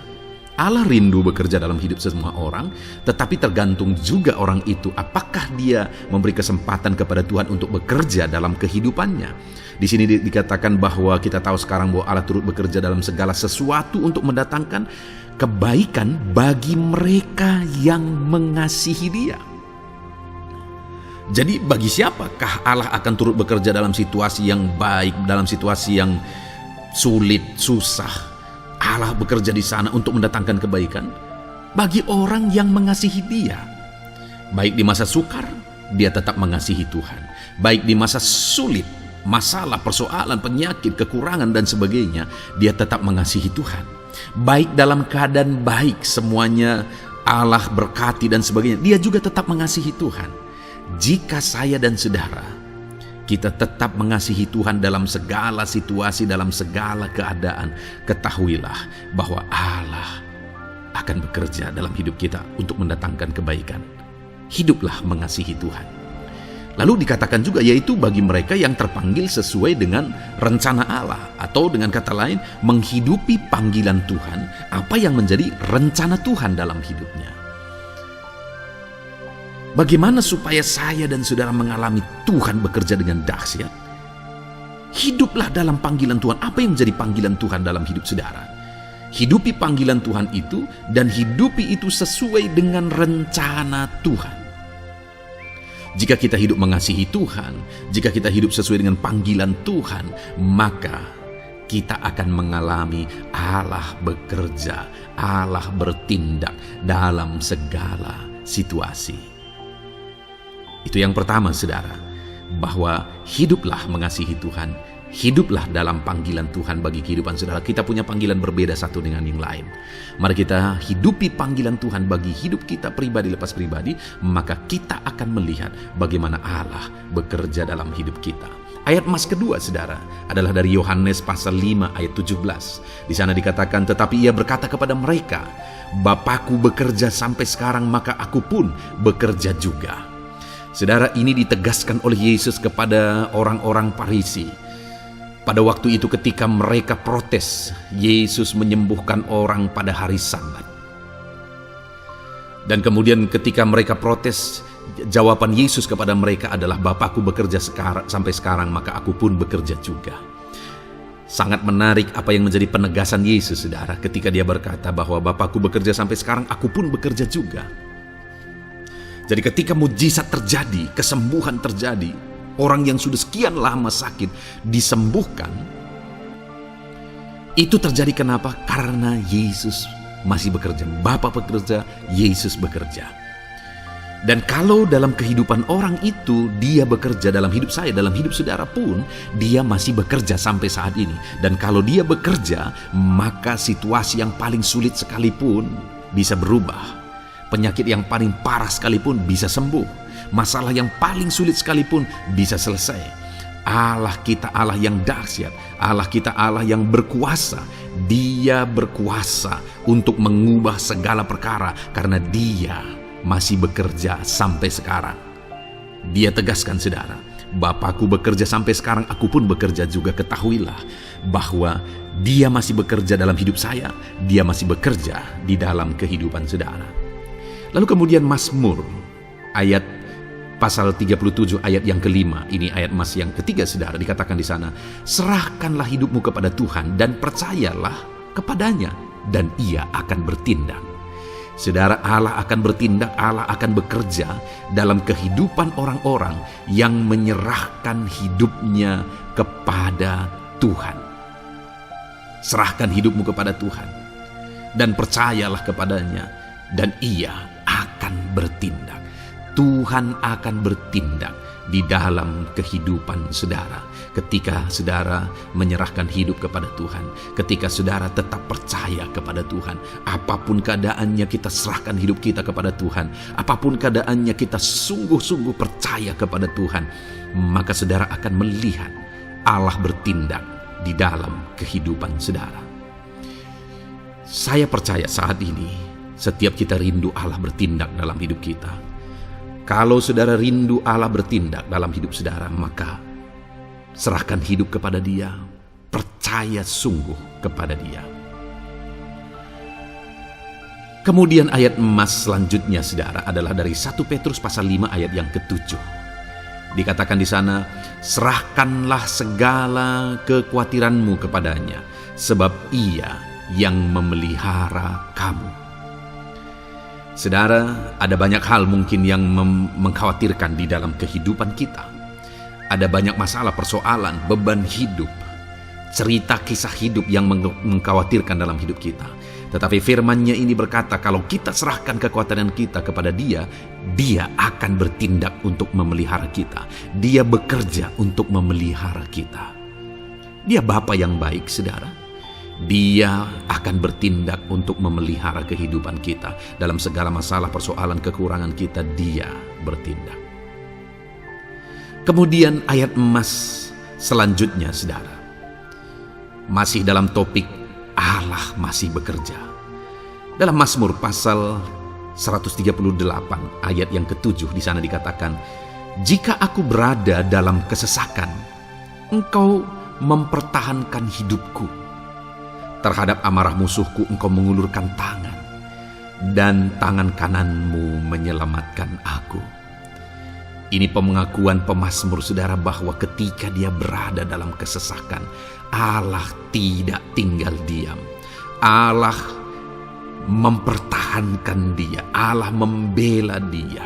Allah rindu bekerja dalam hidup semua orang, tetapi tergantung juga orang itu apakah dia memberi kesempatan kepada Tuhan untuk bekerja dalam kehidupannya. Di sini dikatakan bahwa kita tahu sekarang bahwa Allah turut bekerja dalam segala sesuatu untuk mendatangkan kebaikan bagi mereka yang mengasihi Dia. Jadi bagi siapakah Allah akan turut bekerja dalam situasi yang baik, dalam situasi yang sulit, susah? Allah bekerja di sana untuk mendatangkan kebaikan bagi orang yang mengasihi Dia. Baik di masa sukar, dia tetap mengasihi Tuhan. Baik di masa sulit, masalah, persoalan, penyakit, kekurangan, dan sebagainya, dia tetap mengasihi Tuhan. Baik dalam keadaan baik, semuanya Allah berkati dan sebagainya, dia juga tetap mengasihi Tuhan. Jika saya dan saudara, kita tetap mengasihi Tuhan dalam segala situasi, dalam segala keadaan, ketahuilah bahwa Allah akan bekerja dalam hidup kita untuk mendatangkan kebaikan. Hiduplah mengasihi Tuhan. Lalu dikatakan juga, yaitu bagi mereka yang terpanggil sesuai dengan rencana Allah, atau dengan kata lain, menghidupi panggilan Tuhan, apa yang menjadi rencana Tuhan dalam hidupnya. Bagaimana supaya saya dan saudara mengalami Tuhan bekerja dengan dahsyat? Hiduplah dalam panggilan Tuhan. Apa yang menjadi panggilan Tuhan dalam hidup saudara? Hidupi panggilan Tuhan itu, dan hidupi itu sesuai dengan rencana Tuhan. Jika kita hidup mengasihi Tuhan, jika kita hidup sesuai dengan panggilan Tuhan, maka kita akan mengalami Allah bekerja, Allah bertindak dalam segala situasi. Itu yang pertama, saudara, bahwa hiduplah mengasihi Tuhan, hiduplah dalam panggilan Tuhan bagi kehidupan saudara. Kita punya panggilan berbeda satu dengan yang lain. Mari kita hidupi panggilan Tuhan bagi hidup kita pribadi lepas pribadi, maka kita akan melihat bagaimana Allah bekerja dalam hidup kita. Ayat emas kedua, saudara, adalah dari Yohanes pasal 5 ayat 17. Di sana dikatakan, tetapi ia berkata kepada mereka, Bapakku bekerja sampai sekarang, maka aku pun bekerja juga. Saudara, ini ditegaskan oleh Yesus kepada orang-orang Farisi. Pada waktu itu ketika mereka protes, Yesus menyembuhkan orang pada hari Sabat. Dan kemudian ketika mereka protes, jawaban Yesus kepada mereka adalah, Bapakku bekerja sampai sekarang, maka aku pun bekerja juga. Sangat menarik apa yang menjadi penegasan Yesus, saudara, ketika dia berkata bahwa Bapakku bekerja sampai sekarang, aku pun bekerja juga. Jadi ketika mujizat terjadi, kesembuhan terjadi, orang yang sudah sekian lama sakit disembuhkan, itu terjadi kenapa? Karena Yesus masih bekerja. Bapa bekerja, Yesus bekerja. Dan kalau dalam kehidupan orang itu dia bekerja, dalam hidup saya, dalam hidup saudara pun, dia masih bekerja sampai saat ini. Dan kalau dia bekerja, maka situasi yang paling sulit sekalipun bisa berubah. Penyakit yang paling parah sekalipun bisa sembuh. Masalah yang paling sulit sekalipun bisa selesai. Allah kita Allah yang dahsyat. Allah kita Allah yang berkuasa. Dia berkuasa untuk mengubah segala perkara karena dia masih bekerja sampai sekarang. Dia tegaskan, saudara, Bapakku bekerja sampai sekarang, aku pun bekerja juga. Ketahuilah bahwa dia masih bekerja dalam hidup saya. Dia masih bekerja di dalam kehidupan saudara. Lalu kemudian Mazmur ayat pasal 37 ayat yang kelima, ini ayat emas yang ketiga, saudara, dikatakan di sana, serahkanlah hidupmu kepada Tuhan dan percayalah kepadanya dan ia akan bertindak. Saudara, Allah akan bertindak, Allah akan bekerja dalam kehidupan orang-orang yang menyerahkan hidupnya kepada Tuhan. Serahkan hidupmu kepada Tuhan dan percayalah kepadanya dan ia akan bertindak. Tuhan akan bertindak di dalam kehidupan saudara. Ketika saudara menyerahkan hidup kepada Tuhan, ketika saudara tetap percaya kepada Tuhan, apapun keadaannya kita serahkan hidup kita kepada Tuhan, apapun keadaannya kita sungguh-sungguh percaya kepada Tuhan, maka saudara akan melihat Allah bertindak di dalam kehidupan saudara. Saya percaya saat ini setiap kita rindu Allah bertindak dalam hidup kita. Kalau saudara rindu Allah bertindak dalam hidup saudara, maka serahkan hidup kepada Dia, percaya sungguh kepada Dia. Kemudian ayat emas selanjutnya, saudara, adalah dari 1 Petrus pasal 5 ayat yang ke-7. Dikatakan di sana, serahkanlah segala kekhawatiranmu kepadanya, sebab Ia yang memelihara kamu. Saudara, ada banyak hal mungkin yang mengkhawatirkan di dalam kehidupan kita. Ada banyak masalah, persoalan, beban hidup, cerita kisah hidup yang mengkhawatirkan dalam hidup kita. Tetapi firman-Nya ini berkata, kalau kita serahkan kekhawatiran kita kepada Dia, Dia akan bertindak untuk memelihara kita. Dia bekerja untuk memelihara kita. Dia Bapa yang baik, saudara. Dia akan bertindak untuk memelihara kehidupan kita. Dalam segala masalah, persoalan, kekurangan kita, Dia bertindak. Kemudian ayat emas selanjutnya, saudara, masih dalam topik Allah masih bekerja. Dalam Mazmur pasal 138 ayat yang ke-7, di sana dikatakan, jika aku berada dalam kesesakan, Engkau mempertahankan hidupku. Terhadap amarah musuhku Engkau mengulurkan tangan, dan tangan kananmu menyelamatkan aku. Ini pengakuan pemazmur, saudara, bahwa ketika dia berada dalam kesesakan, Allah tidak tinggal diam. Allah mempertahankan dia. Allah membela dia.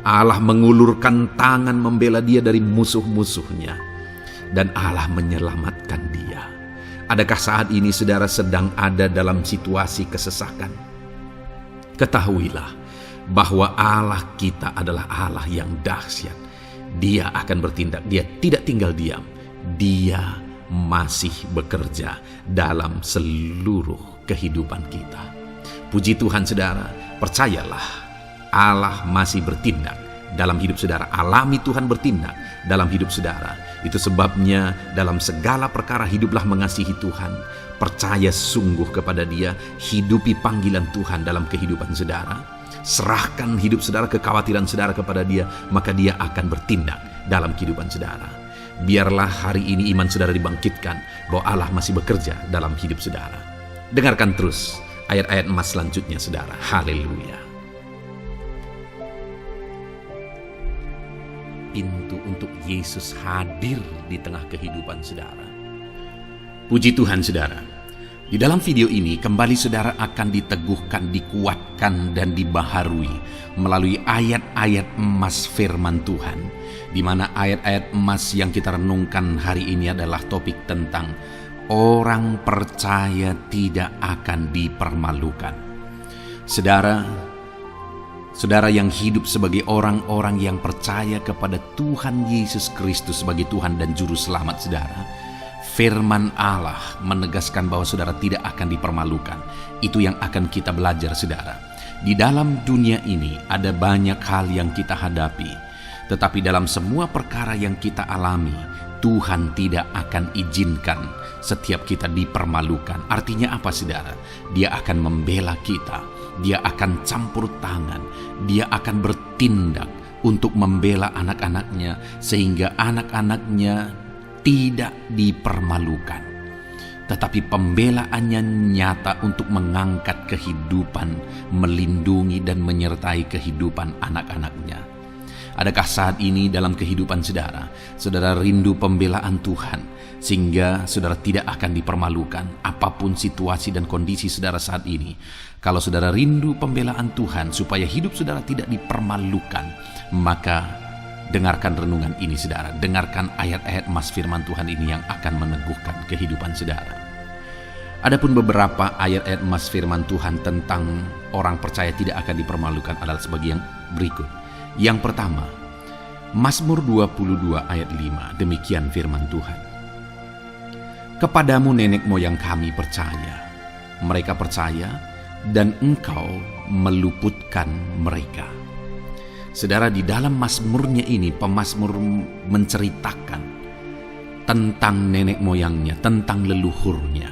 Allah mengulurkan tangan membela dia dari musuh-musuhnya. Dan Allah menyelamatkan dia. Adakah saat ini saudara sedang ada dalam situasi kesesakan? Ketahuilah bahwa Allah kita adalah Allah yang dahsyat. Dia akan bertindak, dia tidak tinggal diam. Dia masih bekerja dalam seluruh kehidupan kita. Puji Tuhan saudara, percayalah Allah masih bertindak dalam hidup saudara. Alami Tuhan bertindak dalam hidup saudara. Itu sebabnya dalam segala perkara hiduplah mengasihi Tuhan. Percaya sungguh kepada Dia, hidupi panggilan Tuhan dalam kehidupan saudara. Serahkan hidup saudara, kekhawatiran saudara kepada Dia, maka Dia akan bertindak dalam kehidupan saudara. Biarlah hari ini iman saudara dibangkitkan bahwa Allah masih bekerja dalam hidup saudara. Dengarkan terus ayat-ayat emas selanjutnya saudara. Haleluya. Pintu untuk Yesus hadir di tengah kehidupan saudara. Puji Tuhan saudara. Di dalam video ini kembali saudara akan diteguhkan, dikuatkan dan dibaharui melalui ayat-ayat emas firman Tuhan, di mana ayat-ayat emas yang kita renungkan hari ini adalah topik tentang orang percaya tidak akan dipermalukan. Saudara yang hidup sebagai orang-orang yang percaya kepada Tuhan Yesus Kristus sebagai Tuhan dan Juru Selamat saudara, firman Allah menegaskan bahwa saudara tidak akan dipermalukan. Itu yang akan kita belajar saudara. Di dalam dunia ini ada banyak hal yang kita hadapi, tetapi dalam semua perkara yang kita alami, Tuhan tidak akan izinkan setiap kita dipermalukan. Artinya apa saudara? Dia akan membela kita, Dia akan campur tangan, Dia akan bertindak untuk membela anak-anaknya sehingga anak-anaknya tidak dipermalukan. Tetapi pembelaannya nyata untuk mengangkat kehidupan, melindungi dan menyertai kehidupan anak-anaknya. Adakah saat ini dalam kehidupan saudara, saudara rindu pembelaan Tuhan sehingga saudara tidak akan dipermalukan apapun situasi dan kondisi saudara saat ini? Kalau saudara rindu pembelaan Tuhan supaya hidup saudara tidak dipermalukan, maka dengarkan renungan ini saudara. Dengarkan ayat-ayat emas firman Tuhan ini yang akan meneguhkan kehidupan saudara. Adapun beberapa ayat-ayat emas firman Tuhan tentang orang percaya tidak akan dipermalukan adalah sebagai yang berikut. Yang pertama, Mazmur 22 ayat 5, demikian firman Tuhan. Kepadamu nenek moyang kami percaya, mereka percaya dan Engkau meluputkan mereka. Saudara, di dalam mazmurnya ini pemazmur menceritakan tentang nenek moyangnya, tentang leluhurnya,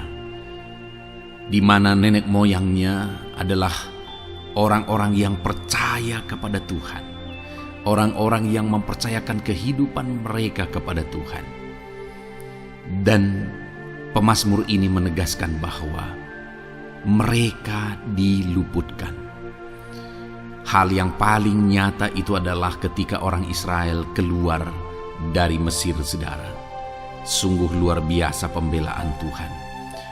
di mana nenek moyangnya adalah orang-orang yang percaya kepada Tuhan, orang-orang yang mempercayakan kehidupan mereka kepada Tuhan. Dan pemazmur ini menegaskan bahwa mereka diluputkan. Hal yang paling nyata itu adalah ketika orang Israel keluar dari Mesir saudara. Sungguh luar biasa pembelaan Tuhan.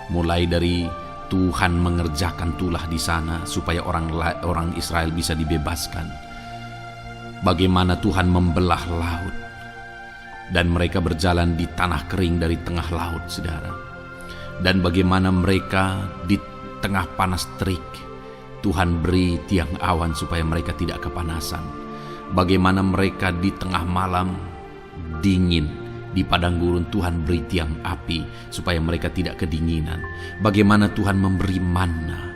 Mulai dari Tuhan mengerjakan tulah di sana supaya orang Israel bisa dibebaskan. Bagaimana Tuhan membelah laut dan mereka berjalan di tanah kering dari tengah laut saudara. Dan bagaimana mereka di tengah panas terik Tuhan beri tiang awan supaya mereka tidak kepanasan. Bagaimana mereka di tengah malam dingin di padang gurun Tuhan beri tiang api supaya mereka tidak kedinginan. Bagaimana Tuhan memberi manna,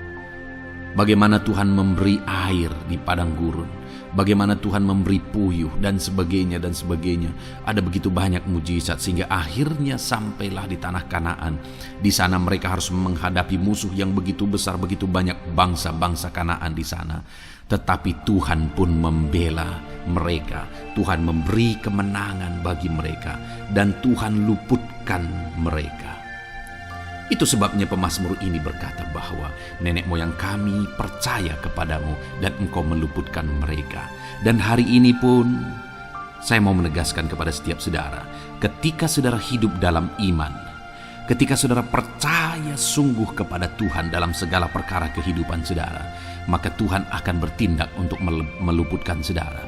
bagaimana Tuhan memberi air di padang gurun, bagaimana Tuhan memberi puyuh dan sebagainya dan sebagainya. Ada begitu banyak mujizat sehingga akhirnya sampailah di tanah Kanaan. Di sana mereka harus menghadapi musuh yang begitu besar, begitu banyak bangsa-bangsa Kanaan di sana. Tetapi Tuhan pun membela mereka. Tuhan memberi kemenangan bagi mereka dan Tuhan luputkan mereka. Itu sebabnya pemazmur ini berkata bahwa nenek moyang kami percaya kepadamu dan Engkau meluputkan mereka. Dan hari ini pun saya mau menegaskan kepada setiap saudara, ketika saudara hidup dalam iman, ketika saudara percaya sungguh kepada Tuhan dalam segala perkara kehidupan saudara, maka Tuhan akan bertindak untuk meluputkan saudara.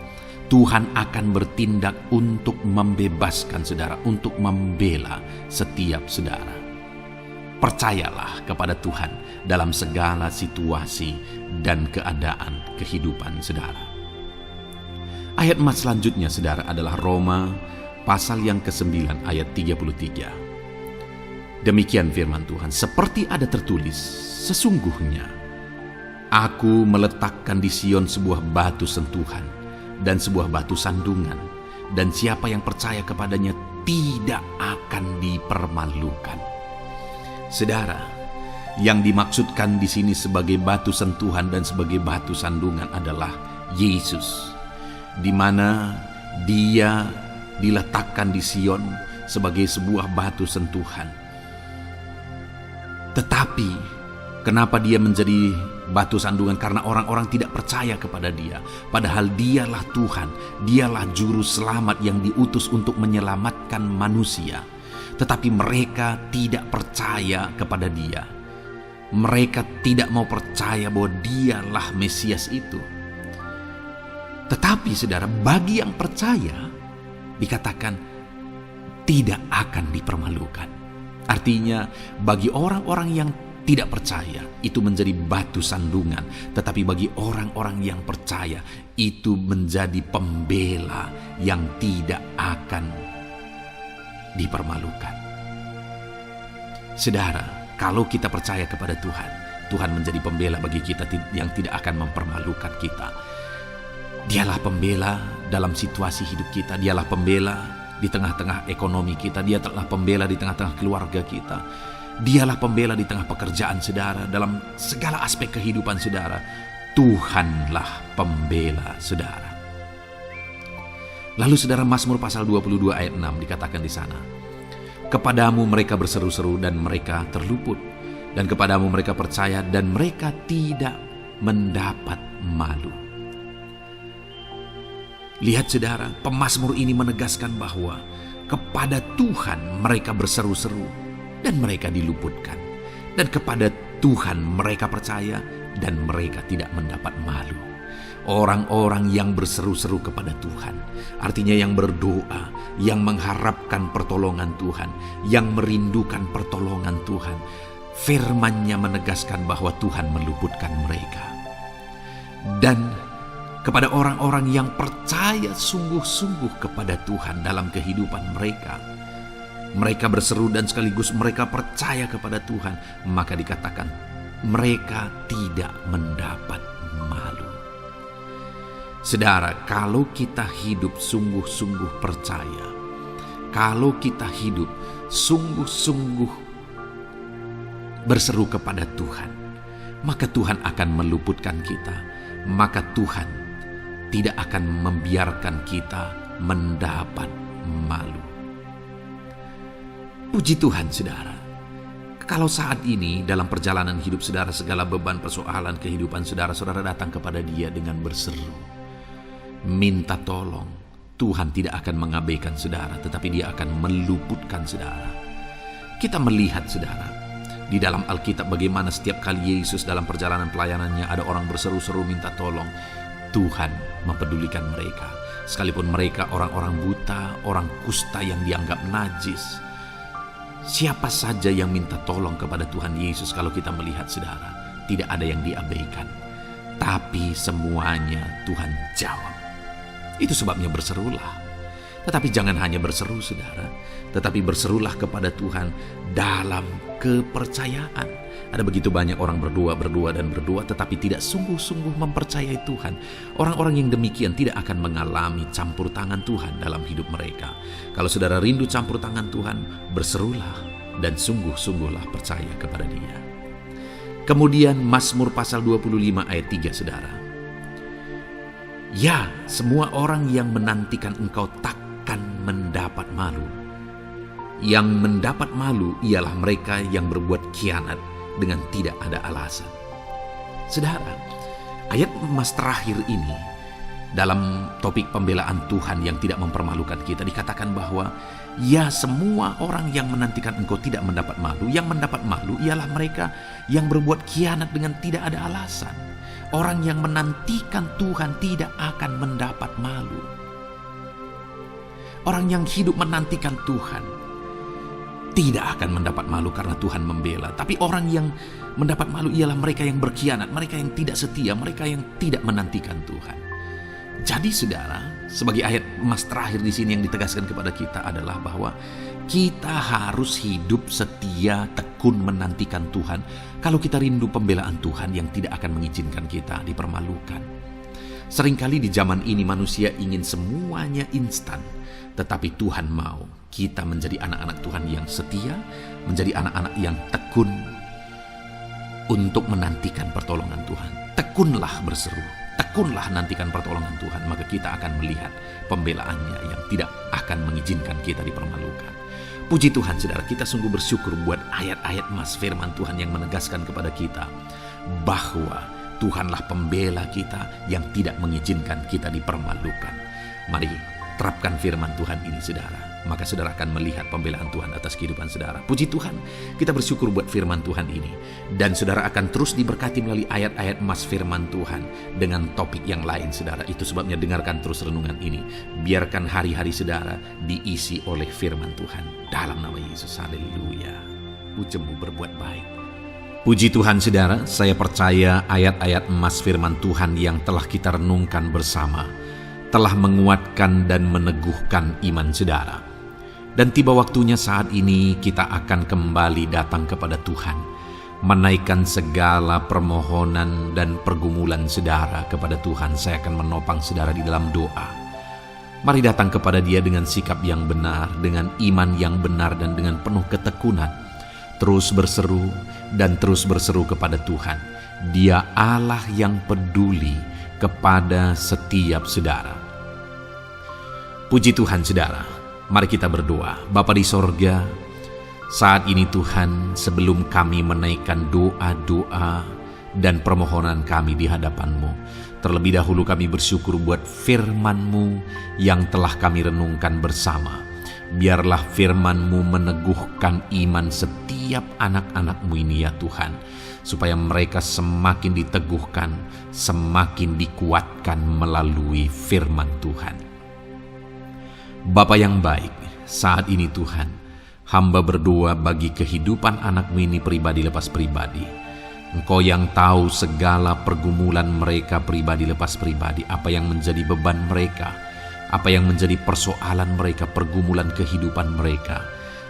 Tuhan akan bertindak untuk membebaskan saudara, untuk membela setiap saudara. Percayalah kepada Tuhan dalam segala situasi dan keadaan kehidupan saudara. Ayat emas selanjutnya saudara adalah Roma pasal yang ke-9 ayat 33. Demikian firman Tuhan, seperti ada tertulis, sesungguhnya Aku meletakkan di Sion sebuah batu sentuhan dan sebuah batu sandungan, dan siapa yang percaya kepadanya tidak akan dipermalukan. Saudara, yang dimaksudkan di sini sebagai batu sentuhan dan sebagai batu sandungan adalah Yesus, di mana Dia diletakkan di Sion sebagai sebuah batu sentuhan. Tetapi kenapa Dia menjadi batu sandungan? Karena orang-orang tidak percaya kepada Dia, padahal Dialah Tuhan, Dialah juru selamat yang diutus untuk menyelamatkan manusia. Tetapi mereka tidak percaya kepada Dia. Mereka tidak mau percaya bahwa Dialah Mesias itu. Tetapi saudara, bagi yang percaya dikatakan tidak akan dipermalukan. Artinya bagi orang-orang yang tidak percaya itu menjadi batu sandungan, tetapi bagi orang-orang yang percaya itu menjadi pembela yang tidak akan dipermalukan. Saudara, kalau kita percaya kepada Tuhan, Tuhan menjadi pembela bagi kita yang tidak akan mempermalukan kita. Dialah pembela dalam situasi hidup kita, Dialah pembela di tengah-tengah ekonomi kita, Dialah pembela di tengah-tengah keluarga kita, Dialah pembela di tengah pekerjaan saudara, dalam segala aspek kehidupan saudara. Tuhanlah pembela saudara. Lalu saudara, Mazmur pasal 22 ayat 6 dikatakan di sana, kepadamu mereka berseru-seru dan mereka terluput, dan kepadamu mereka percaya dan mereka tidak mendapat malu. Lihat saudara, pemazmur ini menegaskan bahwa kepada Tuhan mereka berseru-seru dan mereka diluputkan, dan kepada Tuhan mereka percaya dan mereka tidak mendapat malu. Orang-orang yang berseru-seru kepada Tuhan, artinya yang berdoa, yang mengharapkan pertolongan Tuhan, yang merindukan pertolongan Tuhan, firman-Nya menegaskan bahwa Tuhan meluputkan mereka. Dan kepada orang-orang yang percaya sungguh-sungguh kepada Tuhan dalam kehidupan mereka, mereka berseru dan sekaligus mereka percaya kepada Tuhan, maka dikatakan mereka tidak mendapat malu. Saudara, kalau kita hidup sungguh-sungguh percaya, kalau kita hidup sungguh-sungguh berseru kepada Tuhan, maka Tuhan akan meluputkan kita, maka Tuhan tidak akan membiarkan kita mendapat malu. Puji Tuhan saudara, kalau saat ini dalam perjalanan hidup saudara, segala beban persoalan kehidupan saudara, saudara datang kepada Dia dengan berseru, minta tolong, Tuhan tidak akan mengabaikan saudara, tetapi Dia akan meluputkan saudara. Kita melihat saudara, di dalam Alkitab bagaimana setiap kali Yesus dalam perjalanan pelayanannya ada orang berseru-seru minta tolong, Tuhan mempedulikan mereka. Sekalipun mereka orang-orang buta, orang kusta yang dianggap najis, siapa saja yang minta tolong kepada Tuhan Yesus, kalau kita melihat saudara, tidak ada yang diabaikan, tapi semuanya Tuhan jawab. Itu sebabnya berserulah. Tetapi jangan hanya berseru saudara, tetapi berserulah kepada Tuhan dalam kepercayaan. Ada begitu banyak orang berdoa tetapi tidak sungguh-sungguh mempercayai Tuhan. Orang-orang yang demikian tidak akan mengalami campur tangan Tuhan dalam hidup mereka. Kalau saudara rindu campur tangan Tuhan, berserulah dan sungguh-sungguhlah percaya kepada Dia. Kemudian Mazmur pasal 25 ayat 3 saudara. Ya, semua orang yang menantikan Engkau takkan mendapat malu. Yang mendapat malu ialah mereka yang berbuat khianat dengan tidak ada alasan. Saudara, ayat emas terakhir ini dalam topik pembelaan Tuhan yang tidak mempermalukan kita, dikatakan bahwa ya, semua orang yang menantikan Engkau tidak mendapat malu. Yang mendapat malu ialah mereka yang berbuat khianat dengan tidak ada alasan. Orang yang menantikan Tuhan tidak akan mendapat malu. Orang yang hidup menantikan Tuhan tidak akan mendapat malu karena Tuhan membela. Tapi orang yang mendapat malu ialah mereka yang berkhianat, mereka yang tidak setia, mereka yang tidak menantikan Tuhan. Jadi saudara, sebagai ayat emas terakhir di sini yang ditegaskan kepada kita adalah bahwa kita harus hidup setia, tekun menantikan Tuhan. Kalau kita rindu pembelaan Tuhan yang tidak akan mengizinkan kita dipermalukan. Seringkali di zaman ini manusia ingin semuanya instan, tetapi Tuhan mau kita menjadi anak-anak Tuhan yang setia, menjadi anak-anak yang tekun untuk menantikan pertolongan Tuhan. Tekunlah berseru, tekunlah nantikan pertolongan Tuhan, maka kita akan melihat pembelaannya yang tidak akan mengizinkan kita dipermalukan. Puji Tuhan saudara, kita sungguh bersyukur buat ayat-ayat emas firman Tuhan yang menegaskan kepada kita bahwa Tuhanlah pembela kita yang tidak mengizinkan kita dipermalukan. Mari terapkan firman Tuhan ini saudara, maka saudara akan melihat pembelaan Tuhan atas kehidupan saudara. Puji Tuhan, kita bersyukur buat firman Tuhan ini. Dan saudara akan terus diberkati melalui ayat-ayat emas firman Tuhan dengan topik yang lain saudara. Itu sebabnya dengarkan terus renungan ini. Biarkan hari-hari saudara diisi oleh firman Tuhan. Dalam nama Yesus, haleluya. Pujimu berbuat baik. Puji Tuhan saudara, saya percaya ayat-ayat emas firman Tuhan yang telah kita renungkan bersama telah menguatkan dan meneguhkan iman saudara. Dan tiba waktunya saat ini kita akan kembali datang kepada Tuhan, menaikkan segala permohonan dan pergumulan saudara kepada Tuhan. Saya akan menopang saudara di dalam doa. Mari datang kepada Dia dengan sikap yang benar, dengan iman yang benar, dan dengan penuh ketekunan. Terus berseru dan terus berseru kepada Tuhan. Dia Allah yang peduli kepada setiap saudara. Puji Tuhan saudara, mari kita berdoa. Bapa di sorga, saat ini Tuhan, sebelum kami menaikkan doa-doa dan permohonan kami di hadapan-Mu, terlebih dahulu kami bersyukur buat firman-Mu yang telah kami renungkan bersama. Biarlah firman-Mu meneguhkan iman setiap anak-anak-Mu ini ya Tuhan, supaya mereka semakin diteguhkan, semakin dikuatkan melalui firman Tuhan. Bapa yang baik, saat ini Tuhan, hamba berdoa bagi kehidupan anak-Mu ini pribadi lepas pribadi. Engkau yang tahu segala pergumulan mereka pribadi lepas pribadi, apa yang menjadi beban mereka, apa yang menjadi persoalan mereka, pergumulan kehidupan mereka.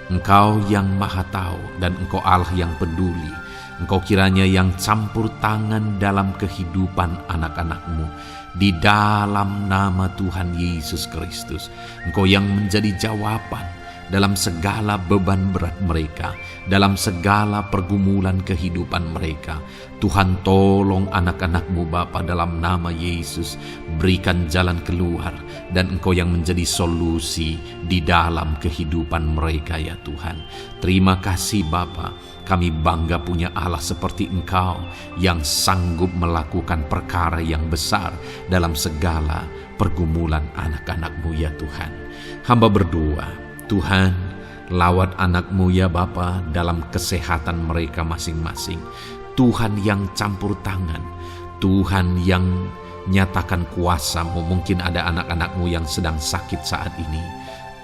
Engkau yang maha tahu dan Engkau Allah yang peduli. Engkau kiranya yang campur tangan dalam kehidupan anak-anak-Mu. Di dalam nama Tuhan Yesus Kristus, Engkau yang menjadi jawaban dalam segala beban berat mereka, dalam segala pergumulan kehidupan mereka. Tuhan tolong anak-anak-Mu Bapa dalam nama Yesus, berikan jalan keluar, dan Engkau yang menjadi solusi di dalam kehidupan mereka ya Tuhan. Terima kasih Bapa. Kami bangga punya Allah seperti Engkau yang sanggup melakukan perkara yang besar dalam segala pergumulan anak-anak-Mu ya Tuhan. Hamba berdoa, Tuhan, lawat anak-Mu ya Bapa dalam kesehatan mereka masing-masing. Tuhan yang campur tangan, Tuhan yang nyatakan kuasa-Mu. Mungkin ada anak-anak-Mu yang sedang sakit saat ini.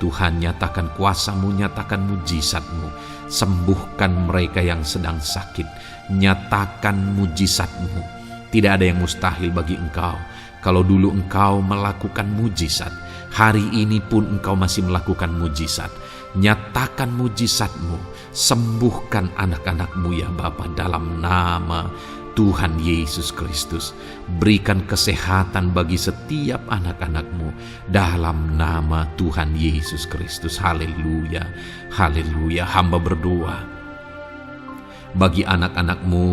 Tuhan, nyatakan kuasa-Mu, nyatakan mujizat-Mu. Sembuhkan mereka yang sedang sakit. Nyatakan mujizat-Mu. Tidak ada yang mustahil bagi Engkau. Kalau dulu Engkau melakukan mujizat, hari ini pun Engkau masih melakukan mujizat. Nyatakan mujizat-Mu. Sembuhkan anak-anak-Mu ya Bapa dalam nama Tuhan Yesus Kristus. Berikan kesehatan bagi setiap anak-anak-Mu dalam nama Tuhan Yesus Kristus. Haleluya, haleluya. Hamba berdoa bagi anak-anak-Mu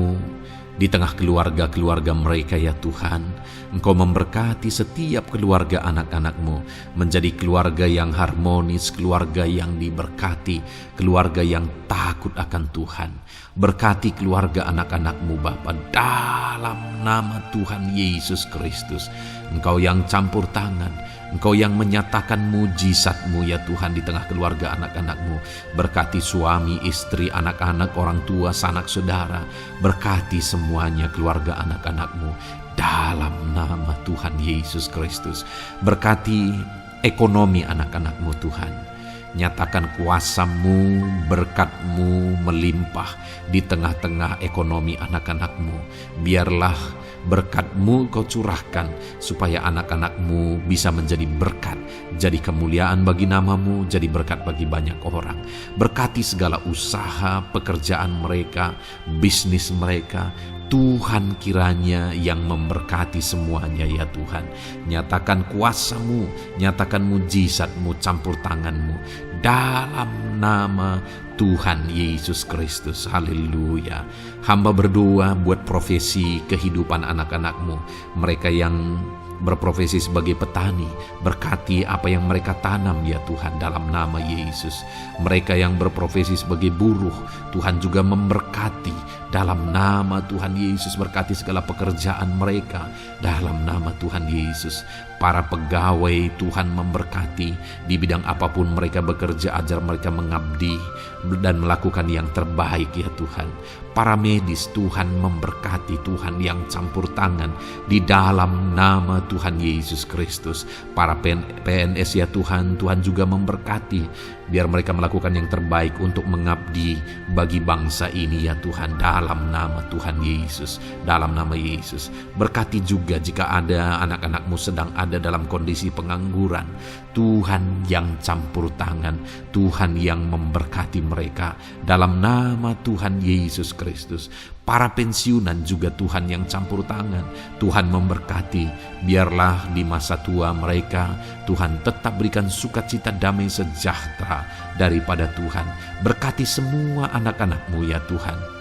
di tengah keluarga-keluarga mereka ya Tuhan. Engkau memberkati setiap keluarga anak-anak-Mu menjadi keluarga yang harmonis, keluarga yang diberkati, keluarga yang takut akan Tuhan. Berkati keluarga anak-anak-Mu Bapa dalam nama Tuhan Yesus Kristus. Engkau yang campur tangan, Engkau yang menyatakan mujizat-Mu ya Tuhan di tengah keluarga anak-anak-Mu. Berkati suami, istri, anak-anak, orang tua, sanak saudara. Berkati semuanya keluarga anak-anak-Mu dalam nama Tuhan Yesus Kristus. Berkati ekonomi anak-anak-Mu Tuhan. Nyatakan kuasa-Mu, berkat-Mu melimpah di tengah-tengah ekonomi anak-anak-Mu. Biarlah berkat-Mu Kau curahkan supaya anak-anak-Mu bisa menjadi berkat, jadi kemuliaan bagi nama-Mu, jadi berkat bagi banyak orang. Berkati segala usaha, pekerjaan mereka, bisnis mereka. Tuhan kiranya yang memberkati semuanya ya Tuhan. Nyatakan kuasa-Mu, nyatakan mujizat-Mu, campur tangan-Mu dalam nama Tuhan Yesus Kristus. Haleluya. Hamba berdoa buat profesi kehidupan anak-anak-Mu, mereka yang berprofesi sebagai petani, berkati apa yang mereka tanam ya Tuhan dalam nama Yesus. Mereka yang berprofesi sebagai buruh, Tuhan juga memberkati dalam nama Tuhan Yesus. Berkati segala pekerjaan mereka dalam nama Tuhan Yesus. Para pegawai Tuhan memberkati di bidang apapun mereka bekerja, ajar mereka mengabdi dan melakukan yang terbaik ya Tuhan. Para medis Tuhan memberkati, Tuhan yang campur tangan di dalam nama Tuhan Yesus Kristus. Para PNS ya Tuhan, Tuhan juga memberkati biar mereka melakukan yang terbaik untuk mengabdi bagi bangsa ini ya Tuhan dalam nama Tuhan Yesus. Dalam nama Yesus. Berkati juga jika ada anak-anak-Mu sedang ada dalam kondisi pengangguran, Tuhan yang campur tangan, Tuhan yang memberkati mereka dalam nama Tuhan Yesus Kristus. Para pensiunan juga Tuhan yang campur tangan, Tuhan memberkati. Biarlah di masa tua mereka Tuhan tetap berikan sukacita, damai sejahtera daripada Tuhan. Berkati semua anak-anak-Mu ya Tuhan.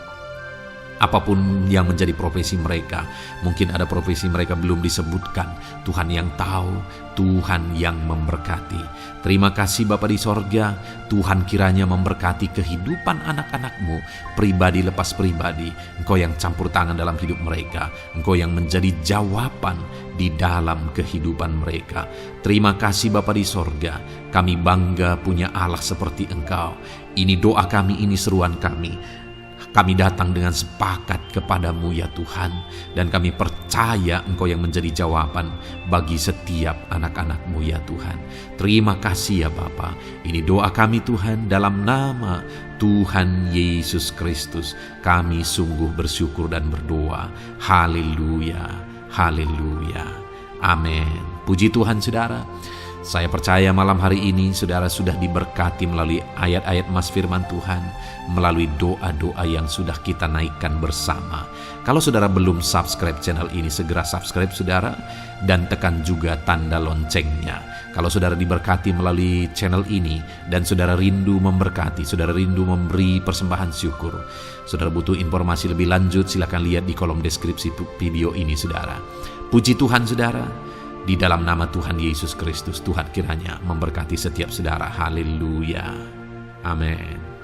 Apapun yang menjadi profesi mereka, mungkin ada profesi mereka belum disebutkan, Tuhan yang tahu, Tuhan yang memberkati. Terima kasih Bapa di sorga, Tuhan kiranya memberkati kehidupan anak-anak-Mu, pribadi lepas pribadi. Engkau yang campur tangan dalam hidup mereka, Engkau yang menjadi jawaban di dalam kehidupan mereka. Terima kasih Bapa di sorga, kami bangga punya Allah seperti Engkau. Ini doa kami, ini seruan kami. Kami datang dengan sepakat kepadamu ya Tuhan, dan kami percaya Engkau yang menjadi jawaban bagi setiap anak-anak-Mu ya Tuhan. Terima kasih ya Bapa. Ini doa kami Tuhan dalam nama Tuhan Yesus Kristus. Kami sungguh bersyukur dan berdoa. Haleluya, haleluya, amin. Puji Tuhan saudara. Saya percaya malam hari ini saudara sudah diberkati melalui ayat-ayat Mas firman Tuhan, melalui doa-doa yang sudah kita naikkan bersama. Kalau saudara belum subscribe channel ini, segera subscribe saudara, dan tekan juga tanda loncengnya. Kalau saudara diberkati melalui channel ini, dan saudara rindu memberkati, saudara rindu memberi persembahan syukur, saudara butuh informasi lebih lanjut, silakan lihat di kolom deskripsi video ini saudara. Puji Tuhan saudara. Di dalam nama Tuhan Yesus Kristus, Tuhan kiranya memberkati setiap saudara. Haleluya. Amin.